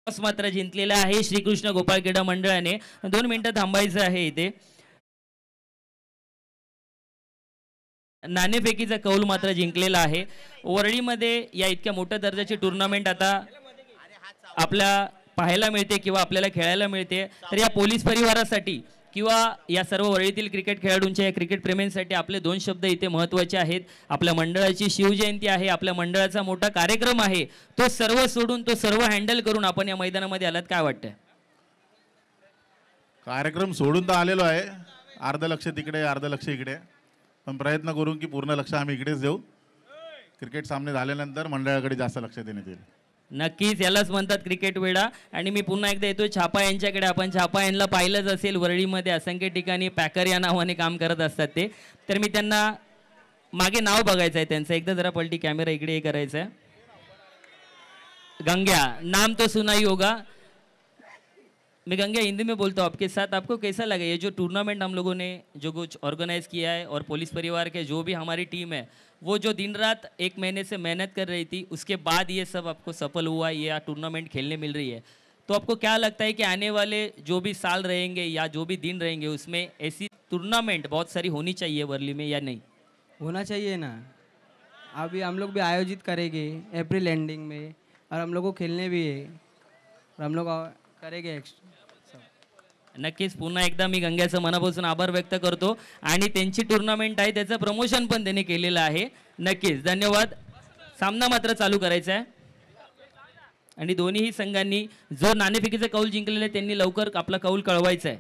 मात्र जिंकलेला आहे श्रीकृष्ण गोपाळ क्रीडा मंडळाने. 2 मिनिटं थांबायचं आहे इथे. नाणेफेकीचा कौल मात्र जिंकलेला आहे. वरळीमध्ये या इतक्या मोठ्या दर्जाची टुर्नामेंट आता आपल्या पाहायला मिळते किंवा आपल्याला खेळायला मिळते. तर या पोलीस परिवारासाठी किंवा या सर्व वरळीतील क्रिकेट खेळाडूंच्या या क्रिकेट प्रेमींसाठी आपले 2 शब्द इथे महत्त्वाचे आहेत. आपल्या मंडळाची शिवजयंती आहे, आपल्या मंडळाचा मोठा कार्यक्रम आहे. तो सर्व सोडून, तो सर्व हँडल करून आपण या मैदानामध्ये आलात, काय वाटतं? कार्यक्रम सोडून तर आलेलो आहे. अर्ध लक्ष तिकडे, अर्ध लक्ष इकडे, पण प्रयत्न करू की पूर्ण लक्ष आम्ही इकडेच देऊ. क्रिकेट सामने झाल्यानंतर मंडळाकडे जास्त लक्ष देण्यात येईल. नक्कीच यालाच म्हणतात क्रिकेट वेडा. आणि मी पुन्हा एकदा येतो छापा यांच्याकडे. आपण छापा यांना पाहिलंच असेल, वरळीमध्ये असंख्य ठिकाणी पॅकर या नावाने काम करत असतात ते. तर मी त्यांना मागे नाव बघायचं आहे त्यांचं, एकदा जरा पलटी कॅमेरा इकडे हे करायचं आहे. गंग्या, नाम तो सुना ही होगा. मैं गंग्या हिंदी में बोलता हूँ आपके साथ. आपको कैसा लगा ये जो टूर्नामेंट हम लोगों ने जो कुछ ऑर्गेनाइज किया है, और पुलिस परिवार के जो भी हमारी टीम है वो जो दिन रात 1 महीने से मेहनत कर रही थी, उसके बाद ये सब आपको सफल हुआ, ये टूर्नामेंट खेलने मिल रही है. तो आपको क्या लगता है कि आने वाले जो भी साल रहेंगे या जो भी दिन रहेंगे उसमें ऐसी टूर्नामेंट बहुत सारी होनी चाहिए वर्ली में या नहीं? होना चाहिए ना. अभी हम लोग भी आयोजित करेंगे अप्रैल एंडिंग में, और हम लोग को खेलने भी है, और हम लोग करेंगे. नक्कीच पुन्हा एकदा मी गंग्याचं मनापासून आभार व्यक्त करतो. आणि त्यांची टुर्नामेंट आहे, त्याचं प्रमोशन पण त्यांनी केलेलं आहे. नक्कीच धन्यवाद. सामना मात्र चालू करायचा आहे आणि दोन्हीही संघांनी जो नाणेफेकीचा कौल जिंकलेला आहे त्यांनी लवकर आपला कौल कळवायचा आहे.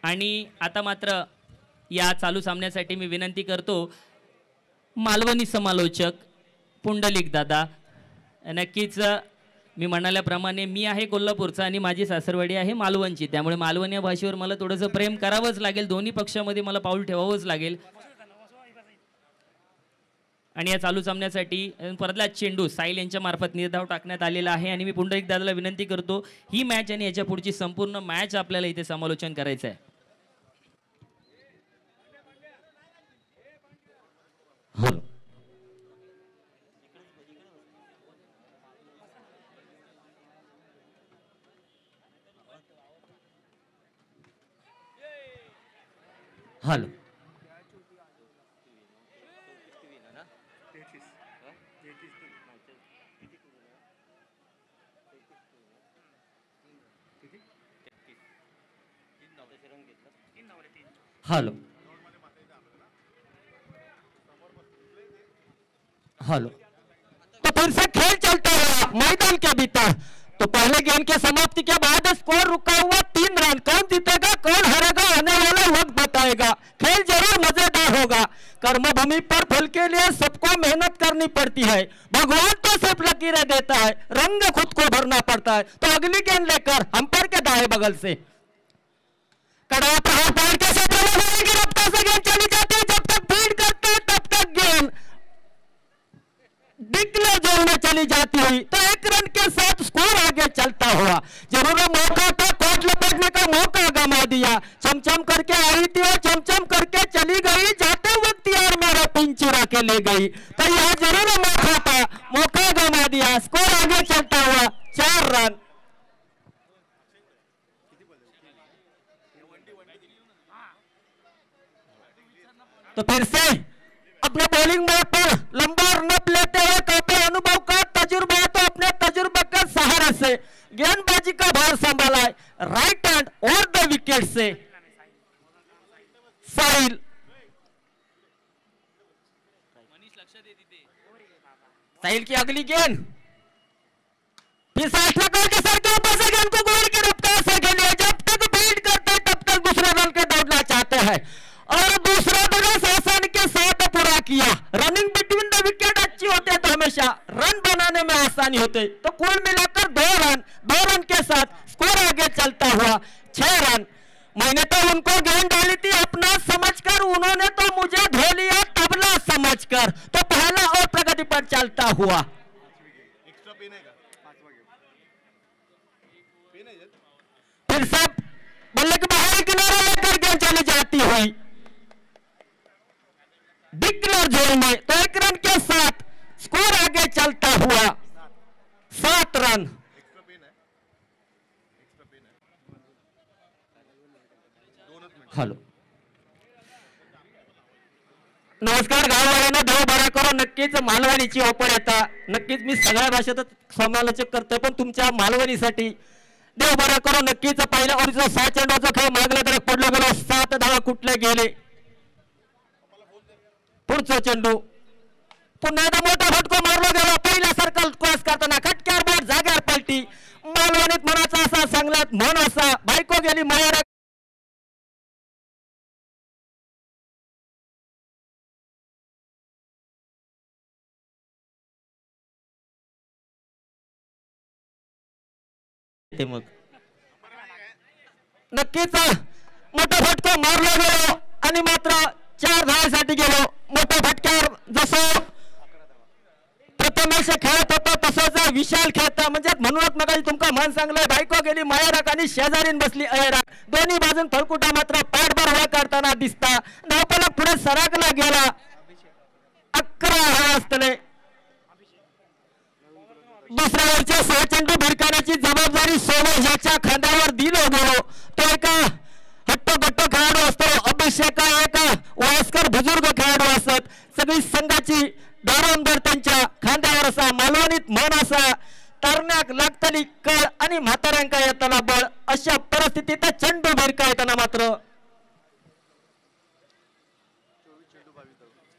आणि आता मात्र या चालू सामन्यासाठी मी विनंती करतो मालवणी समालोचक पुंडलिक दादा. नक्कीच मी म्हणाल्याप्रमाणे मी आहे कोल्हापूरचा आणि माझी सासरवाडी आहे मालवणची, त्यामुळे मालवणी या भाषेवर मला थोडंसं प्रेम करावंच लागेल. दोन्ही पक्षामध्ये मला पाऊल ठेवावंच लागेल. आणि या चालू सामन्यासाठी परतला चेंडू साहिल यांच्या मार्फत निर्धाव टाकण्यात आलेला आहे आणि मी पुन्हा एकदा दादाला विनंती करतो ही मॅच आणि याच्या पुढची संपूर्ण मॅच आपल्याला इथे समालोचन करायचं आहे. हॅलो हेलो हेलो तो फिर से खेल चलता है मैदान के भीतर. तो पहले गेम के समाप्ति के बाद स्कोर रुका हुआ 3 रन. कौन जीतेगा कौन हारेगा आने वाला वक्त बताएगा. खेल जरूर मजेदार होगा. कर्मभूमि पर फल के लिए सबको मेहनत करनी पड़ती है. भगवान तो सिर्फ लकीरें देता है, रंग खुद को भरना पड़ता है. तो अगली गेंद लेकर अंपायर के दाएं बगल से कड़ा प्रहार पैर के साथ रफ्तार से गेंद चली जाती है. जब तक फील्ड करते हैं तब तक गेंद डिक्लेयर जोन में चली जाती हुई. तो 1 रन के साथ स्कोर आगे चलता हुआ. जरूर मौका था, कोट लपेटने का मौका गमा दिया. चमचम करके आई थी और चमचम करके चली गई. जाते वक्त यार मेरा पिन चुरा के ले गई. तो यह जरूर मौका था, मौका गमा दिया. स्कोर आगे चलता हुआ 4 रन. तो फिर से अपने बॉलिंग मोड पर लंबा रनअप लेते हुए काफी अनुभव का तजुर्बा है. तो अपने तजुर्बे के सहारे से गेंदबाजी का भार संभाला है. राइट हैंड और द विकेट से साहिल. साहिल की अगली गेंद फिर साठ लगा के सर के ऊपर से गेंद को गोल की रफ्तार से खेलिए. जब तक फील्ड करते हैं तब तक दूसरे रन के दौड़ना चाहते हैं और दूसरा बड़ा आसान के साथ पूरा किया. रनिंग बिटवीन द विकेट अच्छी होते तो हमेशा रन बनाने में आसानी होते. तो कुल मिलाकर 2 रन के साथ स्कोर आगे चलता हुआ 6 रन. मैंने तो उनको गेंद डाली थी अपना समझकर, उन्होंने तो मुझे धो लिया तबला समझकर. तो पहला और प्रगति पर चलता हुआ फिर से बल्ले के बाहर किनारे लेकर गेंद चली जाती हुई डिक्लेयर जोन में. तो 1 रन के साथ स्कोर आगे चलता हुआ 7 रन. हॅलो नमस्कार गाववाल्यांना, देव बरा करो. नक्कीच मालवणीची ऑफर येता. नक्कीच मी सगळ्या भाषेतच समालोचक करतोय पण तुमच्या मालवणीसाठी देव बरा करो. नक्कीच पहिल्या ओव्हरचा 6 चेंडूचा खेळ मागला तर पडलो गेलो. 7 धावा कुठले गेले. पुढचा चेंडू पुन्हा एकदा मोठा फटको मारला गेला. पहिला सर्कल क्रॉस करताना खटक्यावर बॉल जाग्यावर पलटी. मालवणीत मनाचा असा सांगलात मन असा बायको गेली माया. मग नक्कीच मोठा फटका मारला गेलो आणि मात्र 4 धावांसाठी गेलो. मोठ्या फटक्यावर जसं प्रथमेश खेळत होता तसंच विशाल खेळता. म्हणजे म्हणूनच मग तुमका मन सांगलंय बायको गेली मायाराक आणि शेजारीन बसली अयराक. दोन्ही बाजून फळकुटा मात्र पाठभर हवा करताना दिसता. धावपलक पुढे सरकला गेला. 11 हवा असतले. दुसऱ्या वरच्या 6 चेंडू भिरकाण्याची जबाबदारी सोमन याच्या खांद्यावर दिलो गेलो. तो एका हट्टगट्ट खेळाडू असतो. अभिषेक एक वयस्कर बुजुर्ग खेळाडू असत. सगळी संघाची दारोमदार त्यांच्या खांद्यावर असा. मालवणीत मन असा तरण्याक लागतली कळ आणि म्हाताऱ्यांका येताना बळ. अशा परिस्थितीत चेंडू भिरका येताना मात्र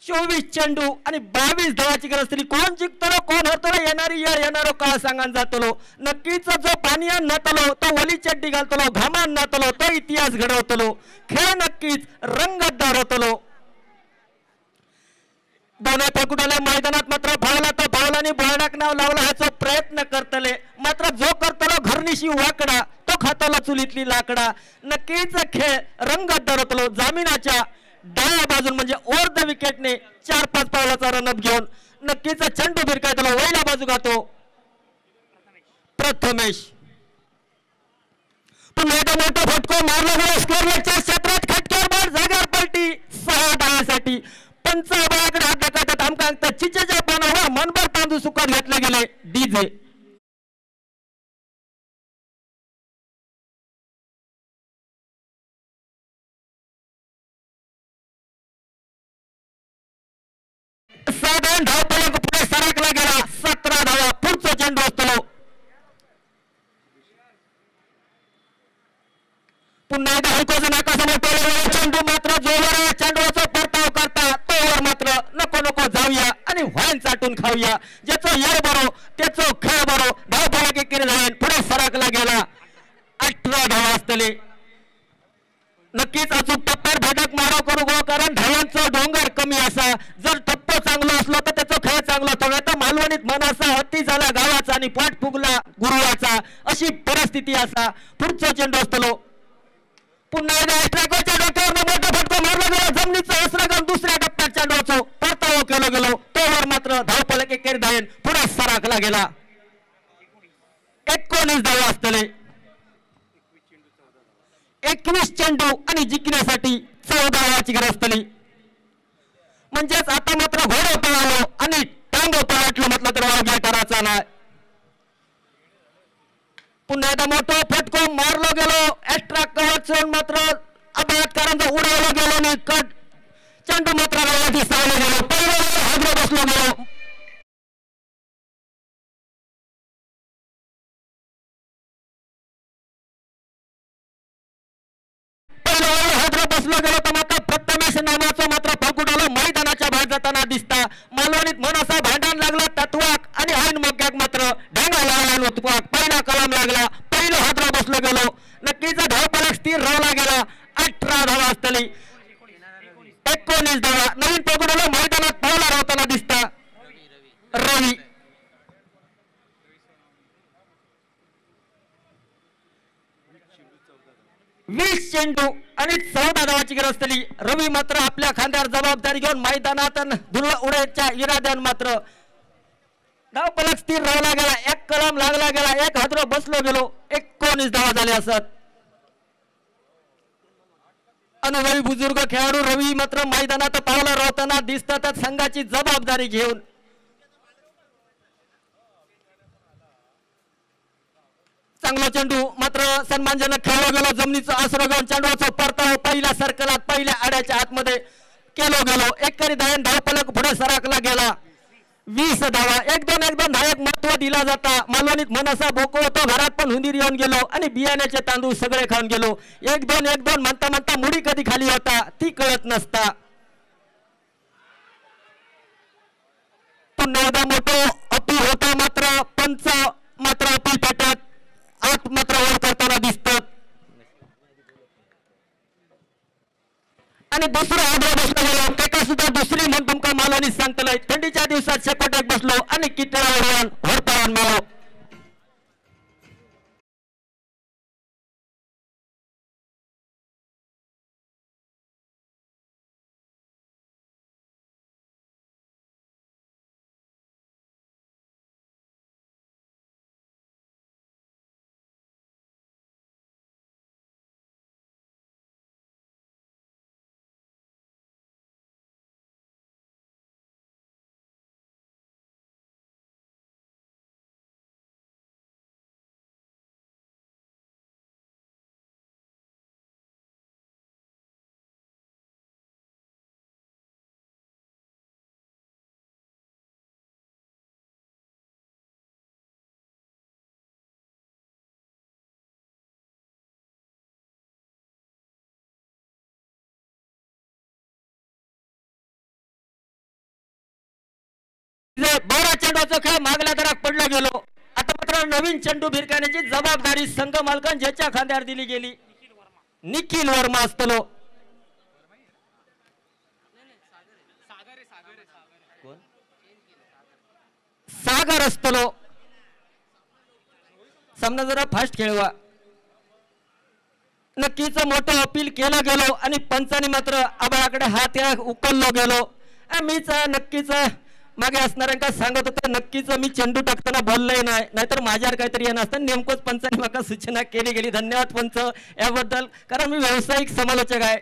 24 चेंडू आणि 22 धावाची गरज असली. कोण जिंकतलो कोण हरतलो येणारी येळ येणारो काळ सांगान जातलो. नक्कीच जो पाणीयान नातलो तो वली चड्डी घालतलो, घामान नातलो तो इतिहास घडवतलो. खेळ नक्कीच रंगतदार होतलो. दोन्ही पकडले मैदानात मात्र भावला तो भावलानी बोर्डाक नाव लावला ह्याचा प्रयत्न करतले. मात्र जो करतलो घरनिशी वाकडा तो खातलो चुलीतली लाकडा. नक्कीच खेळ रंगतदार होतलो. जामिनाच्या डाव्या बाजून म्हणजे ओव्हर द विकेटने 4-5 पावलाचा रनअप घेऊन नक्कीच चेंडू भिरकायतलो. वयला बाजू गातो प्रथमेश. पुन्हा एकदा मोठा फटको मारला गेला. स्कोरच्या क्षेत्रात खटक्यावर बॉल जागेवर पलटी 6 धावांसाठी. पंचाबाकडे हात टाकतात आमका अंक चिचेच्या पानावर मनभर तांदूळ सुकत घातले गेले. डीजे साधारण धावपळक पुढे सरकला गेला. 17 धावा. पुढचा चेंडू असतो. पुन्हा एकदा हलकोचं नाकासमोर टोलवलेला चेंडू मात्र जोवर चेंडूचा परताव करता तोवर मात्र नको नको जाऊया आणि व्हाईन चाटून खाऊया. ज्याचं येळ बरो त्याचं खेळ बरो. धावपळक एकेरी झाले पुढे सरकला गेला. 18 धावा असतले. नक्कीच अचूक टप्प्यावर भेटक माराव करू गो कारण धावांचं डोंगर कमी असा. जर टप्प चांगला असलो तर त्याचा खेळ चांगला होतो. आता मालवणीत मनासा हत्ती झाला गावाचा आणि पाठ फुगला गुरुवाचा अशी परिस्थिती असा. पुढचा चेंडू असतो. पुन्हा एकदा स्ट्रायकरच्या डोक्यावर मोठा फटको मारला गेला. जमिनीचं अस्त्रगण दुसऱ्या टप्प्यात चेंडूचा परतावा केला गेलो. तोवर मात्र धावपळक एकेरी धावेन पुढे सरकला गेला. 19 धावा असतले. 21 चेंडू आणि जिंकण्यासाठी 14 धावाची गरज असतली. म्हणजेच आता मात्र घोडं पळालो आणि टांग पळाटलं म्हटलं तर वाघ्या करायचा नाही. पुन्हा एकदा मोठा फटको मारलो गेलो. एक्स्ट्रा कव्हर मात्र अभ्यासकारांचा उडवला गेलो आणि कट चेंडू मात्र दिसायला गेलो. पहिला हादरा बसलो गेलो. बसलो गेलो तर मात्र प्रथमेश नावाचा मात्र फकुटाला मैदानाच्या बाहेर जाताना दिसता. मालवणीत मनसा भांडण लागला तत्वाक आणि ऐन मग्याक मात्र ढेंगा लागला उत्पाक. पहिला कलम लागला. पहिलं हादरा बसलो गेलो. नक्कीच धावपळक स्थिर राहला गेला. 18 धावा असतली. 19 धावा. नवीन पकडूला मैदानात पावला राहताना दिसता रवी. वीस चेंडू आणि 14 धावाची गरज असतली. रवी मात्र आपल्या खांद्यावर जबाबदारी घेऊन मैदानात धुरळा उडायच्या इराद्यान मात्र धावपळक स्थिर राहिला गेला. एक कलम लागला गेला. एक हादरो बसलो गेलो. 19 धावा झाले असत. अनुभवी बुजुर्ग खेळाडू रवी मात्र मैदानात पावला राहताना दिसतात संघाची जबाबदारी घेऊन. चांगला चेंडू मात्र सन्मानजनक खेळला गेलो. जमिनीचं आसरा घेऊन चेंडूचा परताव पहिल्या सर्कलात पहिल्या आड्याच्या आतमध्ये केलो गेलो. एकेरी धावेन धावपळक पुढे सरकला गेला. 20 धावा. 1-2 धावक महत्व दिला जाता. मालवणीत मनसा बोको होतो. घरात पण हुंदीर येऊन गेलो आणि बियाण्याचे तांदूळ सगळे खाऊन गेलो. 1-2 म्हणता म्हणता मुडी कधी खाली होता ती कळत नसता. पुन्हा एकदा मोठो अपील होता मात्र पंच मात्र अपील पेटत आत मात्र वर करताना दिसतात. आणि दुसरा हादरा बसला गेला. त्याका सुद्धा दुसरी म्हणून तुमका मालवणी सांगतलंय. थंडीच्या दिवसात शेपटाक बसलो आणि किटळावर होरपळान मेलो. 12 चेंडूचा खेळ मागल्या दरात पडला गेलो. आता मात्र नवीन चेंडू भिरकाण्याची जबाबदारी संघ मालकां ज्याच्या खांद्यावर दिली गेली निखिल वर्मा असतलो. सागर असतलो. सामना जरा फास्ट खेळवा. नक्कीच मोठं अपील केलं गेलो आणि पंचांनी मात्र आबाळाकडे हात उकललो गेलो. मीच नक्कीच मागे असणाऱ्यांना सांगत होतं नक्कीच मी चेंडू टाकताना बोललोय नाही, नाहीतर माझ्यावर काहीतरी येणं असतं. नेमकंच पंचांनी मला सूचना केली गेली. धन्यवाद पंच याबद्दल, कारण मी व्यावसायिक समालोचक आहे.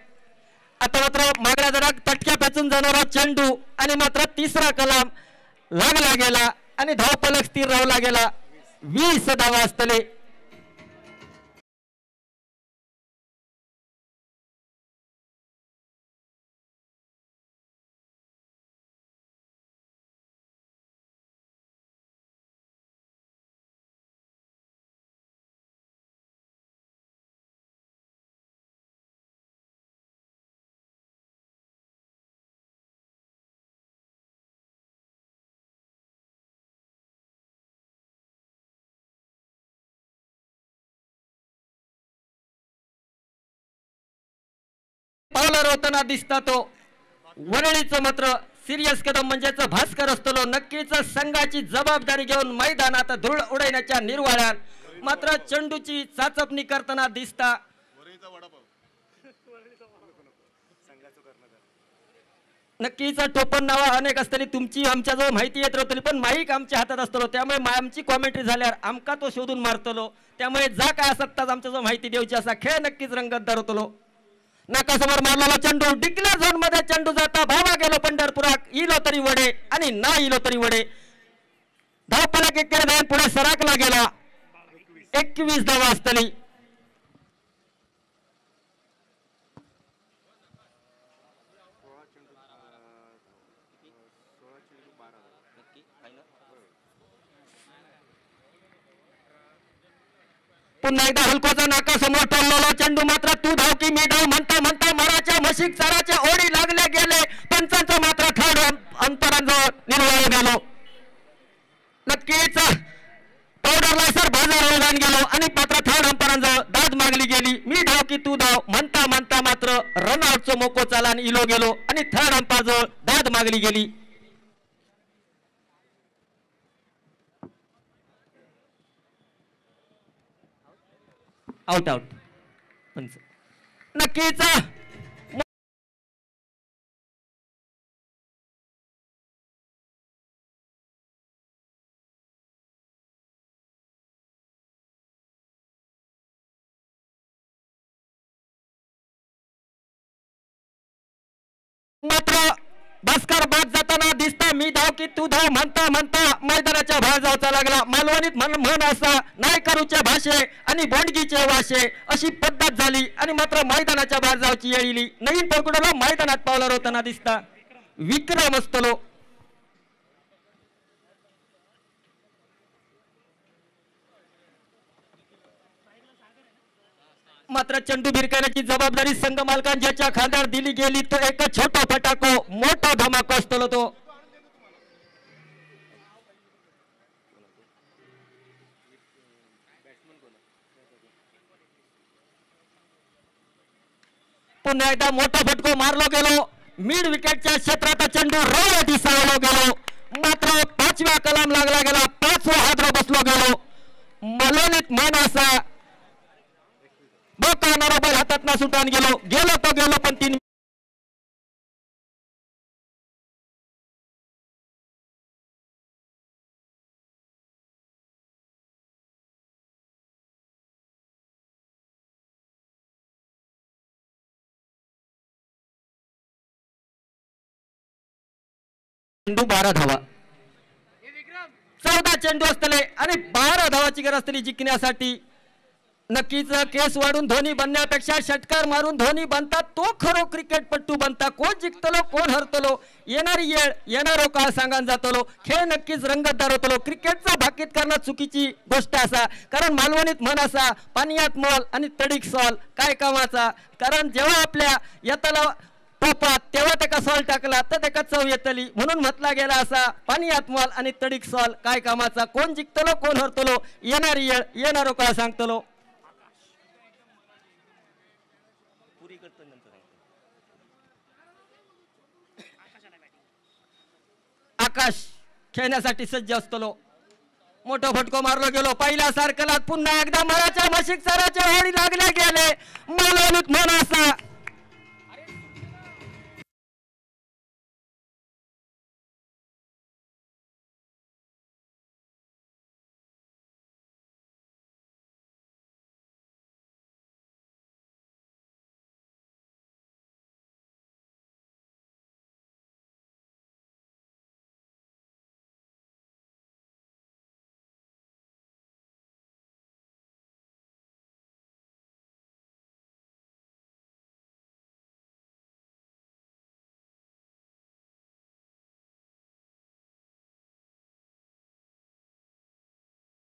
आता मात्र मागल्या जरा तटक्या पेचून जाणारा चेंडू आणि मात्र तिसरा कलाम लागला गेला आणि धावफलक स्थिर राहला गेला. 20 धावा असतले. पावला रोवताना दिसता तो वरळीचं मात्र सिरियस कदम म्हणजेच भास्कर असतो. नक्कीच संघाची जबाबदारी घेऊन मैदानात धूळ उडवण्याच्या निर्वाळ्यात मात्र चेंडूची चाचपणी करताना दिसता. नक्कीच टोपण नावं अनेक असताना तुमची आमच्याजवळ माहिती येत राहतली, पण माईक आमच्या हातात असतो. त्यामुळे आमची कॉमेंट्री झाल्यावर आमका तो शोधून मारतलो. त्यामुळे जा काय असतात आमच्याजवळ माहिती देऊची असा खेळ नक्कीच रंगतदार होतो. नाकासमोर मारलेला चेंडू डिक्लेअर झोन मध्ये चेंडू जाता भावा गेलो पंढरपुरात. इलो तरी वडे आणि ना इलो तरी वडे. धावफलक एकेरी जाऊन पुढे सराकला गेला. 21 धावा असतली. पुन्हा एकदा हलकोचा नाका समोर ठेवलेला चेंडू मात्र तू धाव की मी धाव म्हणता म्हणता मराच्या मशिक चाराच्या ओढी लागले गेले. पंचांचा मात्र थर्ड अंतरांजवळ निर्वाळ गेलो. नक्कीच पावडरला सर बाजार ओढान गेलो आणि मात्र थर्ड अंतरांजवळ दाद मागली गेली. मी धाव की तू धाव म्हणता म्हणता मात्र रनआउटचा मोको चाला आणि इलो गेलो आणि थर्ड अंपाजवळ दाद मागली गेली. Out out. नक्कीच मात्र भास्कर बाद जाताना दिसता. मी धाव की तू धाव म्हणता म्हणता मैदानाच्या बाहेर जायचा लागला. मालवणीत म्हण असा नाही करूच्या भाषे आणि बोंडगीचे वाशे अशी पद्धत झाली आणि मात्र मैदानाच्या बाहेर जायची येळ येली. नवीन पकडला मैदानात पावला रोताना दिसता. विक्रम असतलो. मात्र चेंडू भिरकाण्याची जबाबदारी संघ मालकांनी ज्याच्या खांद्यावर दिली गेली तो एक छोटा फटाको मोठा धमाका असतो. तो पुन्हा एकदा मोठा फटको मारलो गेलो. मिड विकेटच्या क्षेत्रात चेंडू रव दिसावलो गेलो. मात्र 5व्या कलाम लागला गेला. 5वा हादरा बसलो गेलो. मलोनीत मन असा बरोबर हातात ना सुटान गेलो तो गेलो पण 3 चेंडू 12 धावा. 14 चेंडू असतले आणि 12 धावाची गरज असतली जिंकण्यासाठी. नक्कीच केस वाढून धोनी बनण्यापेक्षा षटकार मारून धोनी बनतात तो खरो क्रिकेटपट्टू बनता. कोण जिंकतलो कोण हरतलो येणारी येळ येणारो काळ सांगान जातलो. खेळ नक्कीच रंगतदार होतलो. क्रिकेटचा भाकीत करणं चुकीची गोष्ट असा, कारण मालवणीत म्हण असा पाण्यात मोल आणि तडीक सॉल काय कामाचा. कारण जेव्हा आपल्या यातला टोपात तेव्हा त्याका सॉल टाकला तर त्याका चव येतली म्हणून म्हटला गेला असा पाणी आत्माल आणि तडीक सॉल काय कामाचा कोण जिंकतलो कोण हरतलो येणारी येळ येणारो काय सांगतलो आकाश खेळण्यासाठी सज्ज असतलो मोठा फटको मारलो गेलो पहिल्या सारखलात पुन्हा एकदा मराच्या मशिक सराच्या होडी लागले गेले मालवणीत म्हण असा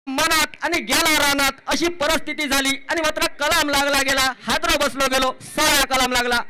मनात आणि गेला रानात अशी परिस्थिती झाली आणि मात्र कलाम लागला गेला हादरा बसलो गेलो सारा कलाम लागला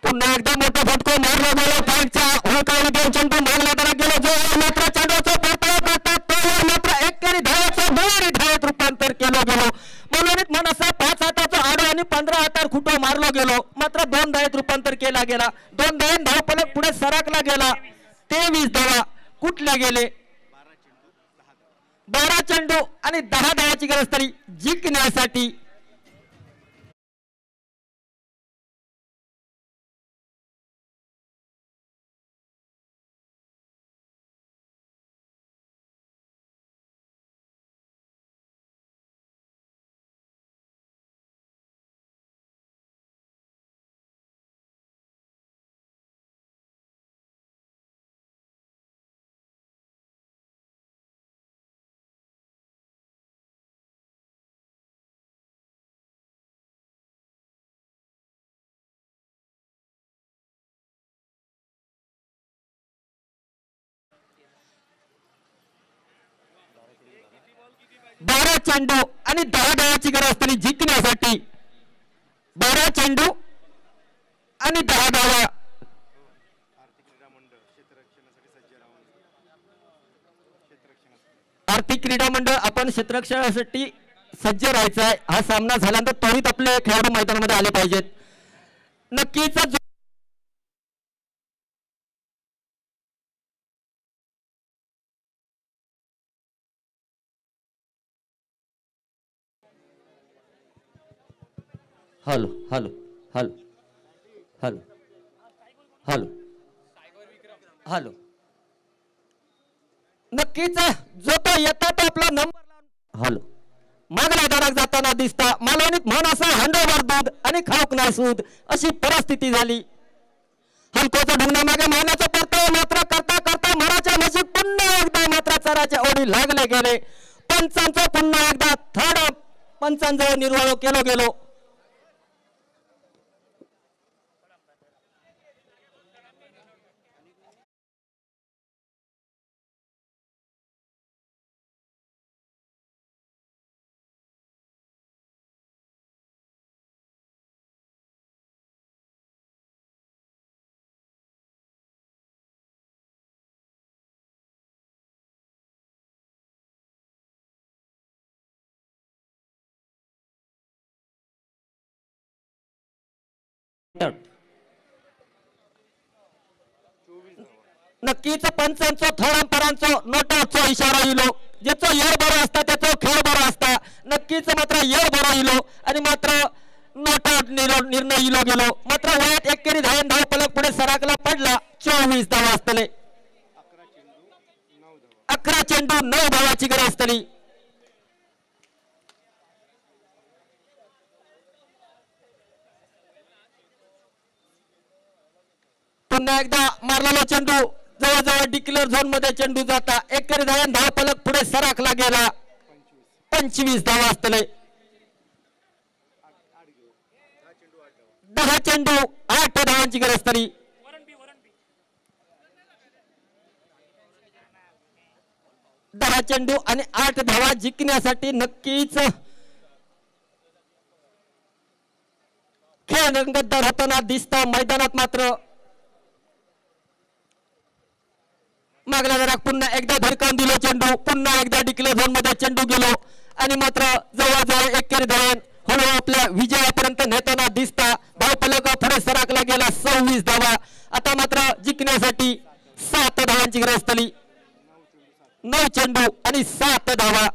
पुन्हा एकदा मोठा फटको मारला गेला पाठचा होकाळी देव चंदू मारला त्याला गेलो जो मात्र चंडूचा परतावा करतात तो मात्र एकेरी धावाचं दुहेरी धावेत रूपांतर केलं गेलो म्हणून मनसा 5 हाताचा आडो आणि 15 हातावर खुटो मारलो गेलो मात्र 2 धावेत रूपांतर केला गेला 2 धावे धावफलक पुढे सरकला गेला 23 धावा कुठल्या गेले 12 चेंडू आणि 10 धावाची गरज तरी जिंकण्यासाठी बारा चेंडू आणि 10 धावाची गरज तरी जिंकण्यासाठी 12 चेंडू आणि 10 धावा आर्थिक क्रीडा मंडळ आपण क्षेत्ररक्षणासाठी सज्ज राहायचं आहे हा सामना झाल्यानंतर त्वरित आपले खेळाडू मैदानामध्ये आले पाहिजेत नक्कीच hello hello hello hello hello hello नक्कीच जो तो येता तो आपला नंबर हॅलो मागला धडक जाताना दिसता मालवणीत म्हण असा हंडोभर दूध आणि खाऊक नाही सूद अशी परिस्थिती झाली हलकोचा ढुंगणा मागे मानाचा परतावा मात्र करता करता मराच्या मशीद पुन्हा एकदा मात्र चराच्या ओढी लागले गेले पंचांचा पुन्हा एकदा थर्ड पंचांजवळ निर्वाळ केलो गेलो नक्कीच पंचांचो थोडांपरांचो नोटाचो इशारा इलो ज्याचो येळ बरो असता त्याचो खेळ बरो असता नक्कीच मात्र येळ बरो इलो आणि मात्र नोटात निर्णय इलो गेलो मात्र वयात एकेरी धाव फलक पुढे सरकला पडला 24 धावा असतले 11 चेंडू 9 धावाची गरज असतली पुन्हा एकदा मारलेला चेंडू जवळजवळ डिक्लेअर झोन मध्ये चेंडू जाता एकेरी धाव फलक पुढे सरकला गेला 25 धावा असतले. 10 चेंडू 8 धावांची गरज असतली. 10 चेंडू आणि 8 धावा जिंकण्यासाठी नक्कीच खेळ रंगतदार होताना दिसता. मैदानात मात्र मागला जरा पुन्हा एकदा धडकावून दिलो चेंडू. पुन्हा एकदा डिक्लेअर झोन मध्ये चेंडू गेलो आणि मात्र जवळजवळ एकेरी धावन हळू आपल्या विजयापर्यंत नेताना दिसता. धावफलक पुढे सरकला गेला. 26 धावा. आता मात्र जिंकण्यासाठी 7 धावांची गरज असतली. 9 चेंडू आणि 7 धावा.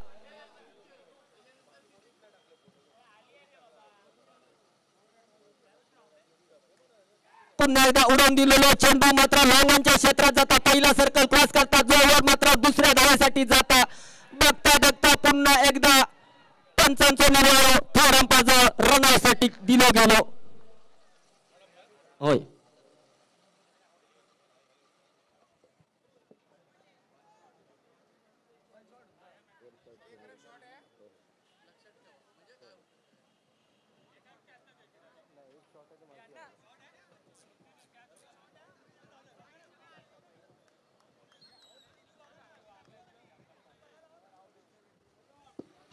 पुन्हा एकदा उडवून दिलेलो चेंडू मात्र लॉंगॉनच्या क्षेत्रात जाता. पहिला सर्कल क्रॉस करता. जोवर मात्र दुसऱ्या धावासाठी जाता. बघता बघता पुन्हा एकदा पंचांचं निर्णय थर्ड अंपायर रनआउटसाठी दिलं गेलो. होय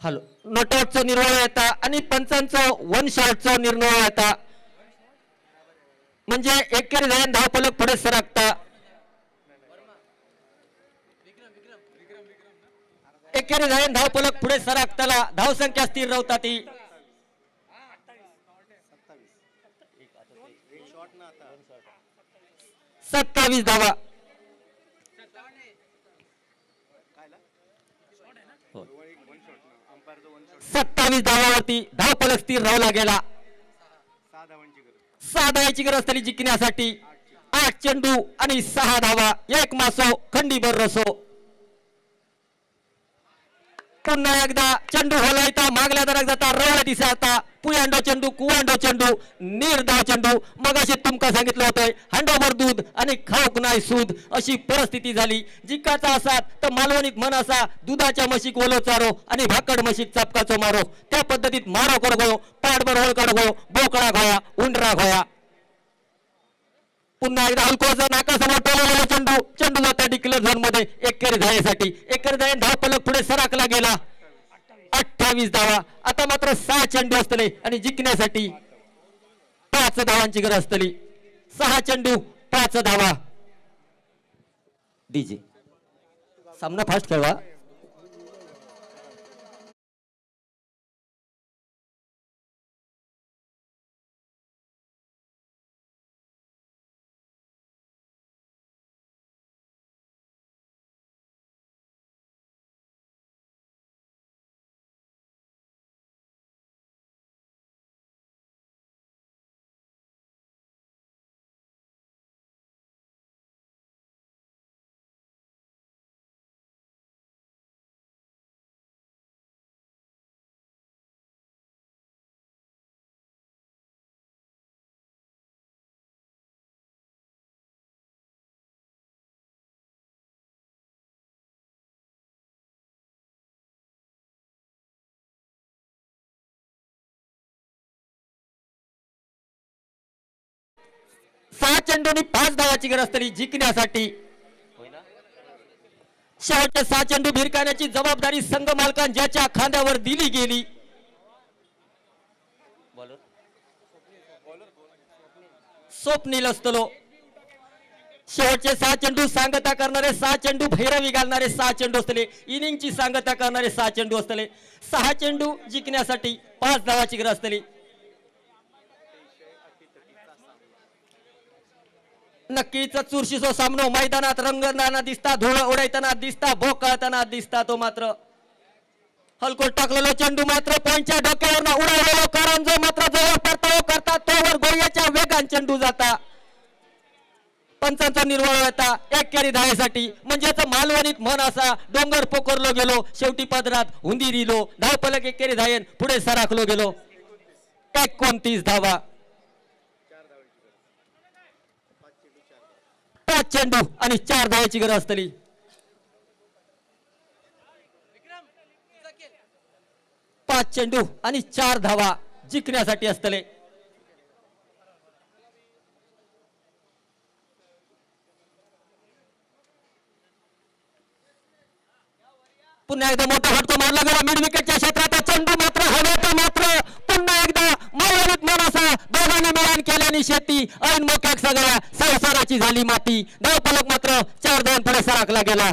हॅलो नॉटआउटचा निर्णय येता आणि पंचांचं 1 शॉटचा निर्णय येता. म्हणजे एकेरी धावन धावफलक पुढे सरकता. एकेरी धावन धावफलक पुढे सरकताला धावसंख्या स्थिर राहता. ती 27 धावा. 27 धावावरती धावफलक स्थिर राहला गेला. 6 धावांची गरज असली जिंकण्यासाठी. 8 चेंडू आणि 6 धावा. 1 मासो खंडीभर रसो. पुन्हा एकदा चेंडू हलवायचा. मागल्या दराक जाता. रवळ दिसता. पुयांडो चेंडू कुवांडो चेंडू निर्धाव चेंडू. मगाशी तुमका सांगितलं होतं हंडोभर दूध आणि खाऊक नाही सूद अशी परिस्थिती झाली. जिंकाचा असात तर मालवणीत म्हण असा दुधाच्या म्हशीक ओलो चारो आणि भाकड म्हशीक चपकाचो मारो. त्या पद्धतीत मारो कडगो पाठभर होळ कडगो बोकळा घोया उंडरा घोया. पुन्हा एकदा हलकोचा नाकासमोर टोलवलेला चेंडू. चेंडू जाता डिक्लेअर झोन मध्ये एकेरी धावेसाठी. एकेरी धावे धावफलक पुढे सरकला गेला. 28 धावा. आता मात्र 6 चेंडू असतले आणि जिंकण्यासाठी 5 धावांची गरज असतली. 6 चेंडू 5 धावा. डीजे सामना फास्ट खेळवा. सहा चेंडूंनी 5 धावाची गरज असतली जिंकण्यासाठी. शेवटचे 6 चेंडू भिरकाण्याची जबाबदारी संघ मालकां ज्याच्या खांद्यावर दिली गेली. स्वप्नील असतलो. शेवटचे 6 चेंडू सांगता करणारे 6 चेंडू भैरवी घालणारे 6 चेंडू असतले. इनिंगची सांगता करणारे 6 चेंडू असतले. 6 चेंडू जिंकण्यासाठी 5 धावाची गरज असतली. नक्कीच चुरशीचो सामनो मैदानात रंगताना दिसता. धूळ उडताना दिसता. भोकाळताना दिसता. तो मात्र हलको टाकलेलो चेंडू मात्र पॉईंटच्या डोक्यावर उडवलेलो कारण जो मात्र जवळ परताव करता तोवर गोळ्याच्या वेगान चेंडू जाता. पंचांचा निर्वळ होता एकेरी धावेसाठी. म्हणजेच मालवणीत म्हण असा डोंगर पोखरलो गेलो शेवटी पदरात हुंदी रिलो. धावफलक एकेरी धावेन पुढे सरकलो गेलो. 29 धावा. 5 चेंडू आणि 4 धावाची गरज असतली. 5 चेंडू आणि 4 धावा जिंकण्यासाठी असतले. पुन्हा एकदा मोठा फटका मारला गेला मिड विकेटच्या क्षेत्रात. चेंडू मात्र हवेत मात्र पुन्हा एकदा मौलिक मानासा दोघांनी मिळून केल्याने शेती ऐन मोक्याक सगळ्या संसाराची झाली माती. धावफलक मात्र 4 धावांपुढे सरकला गेला.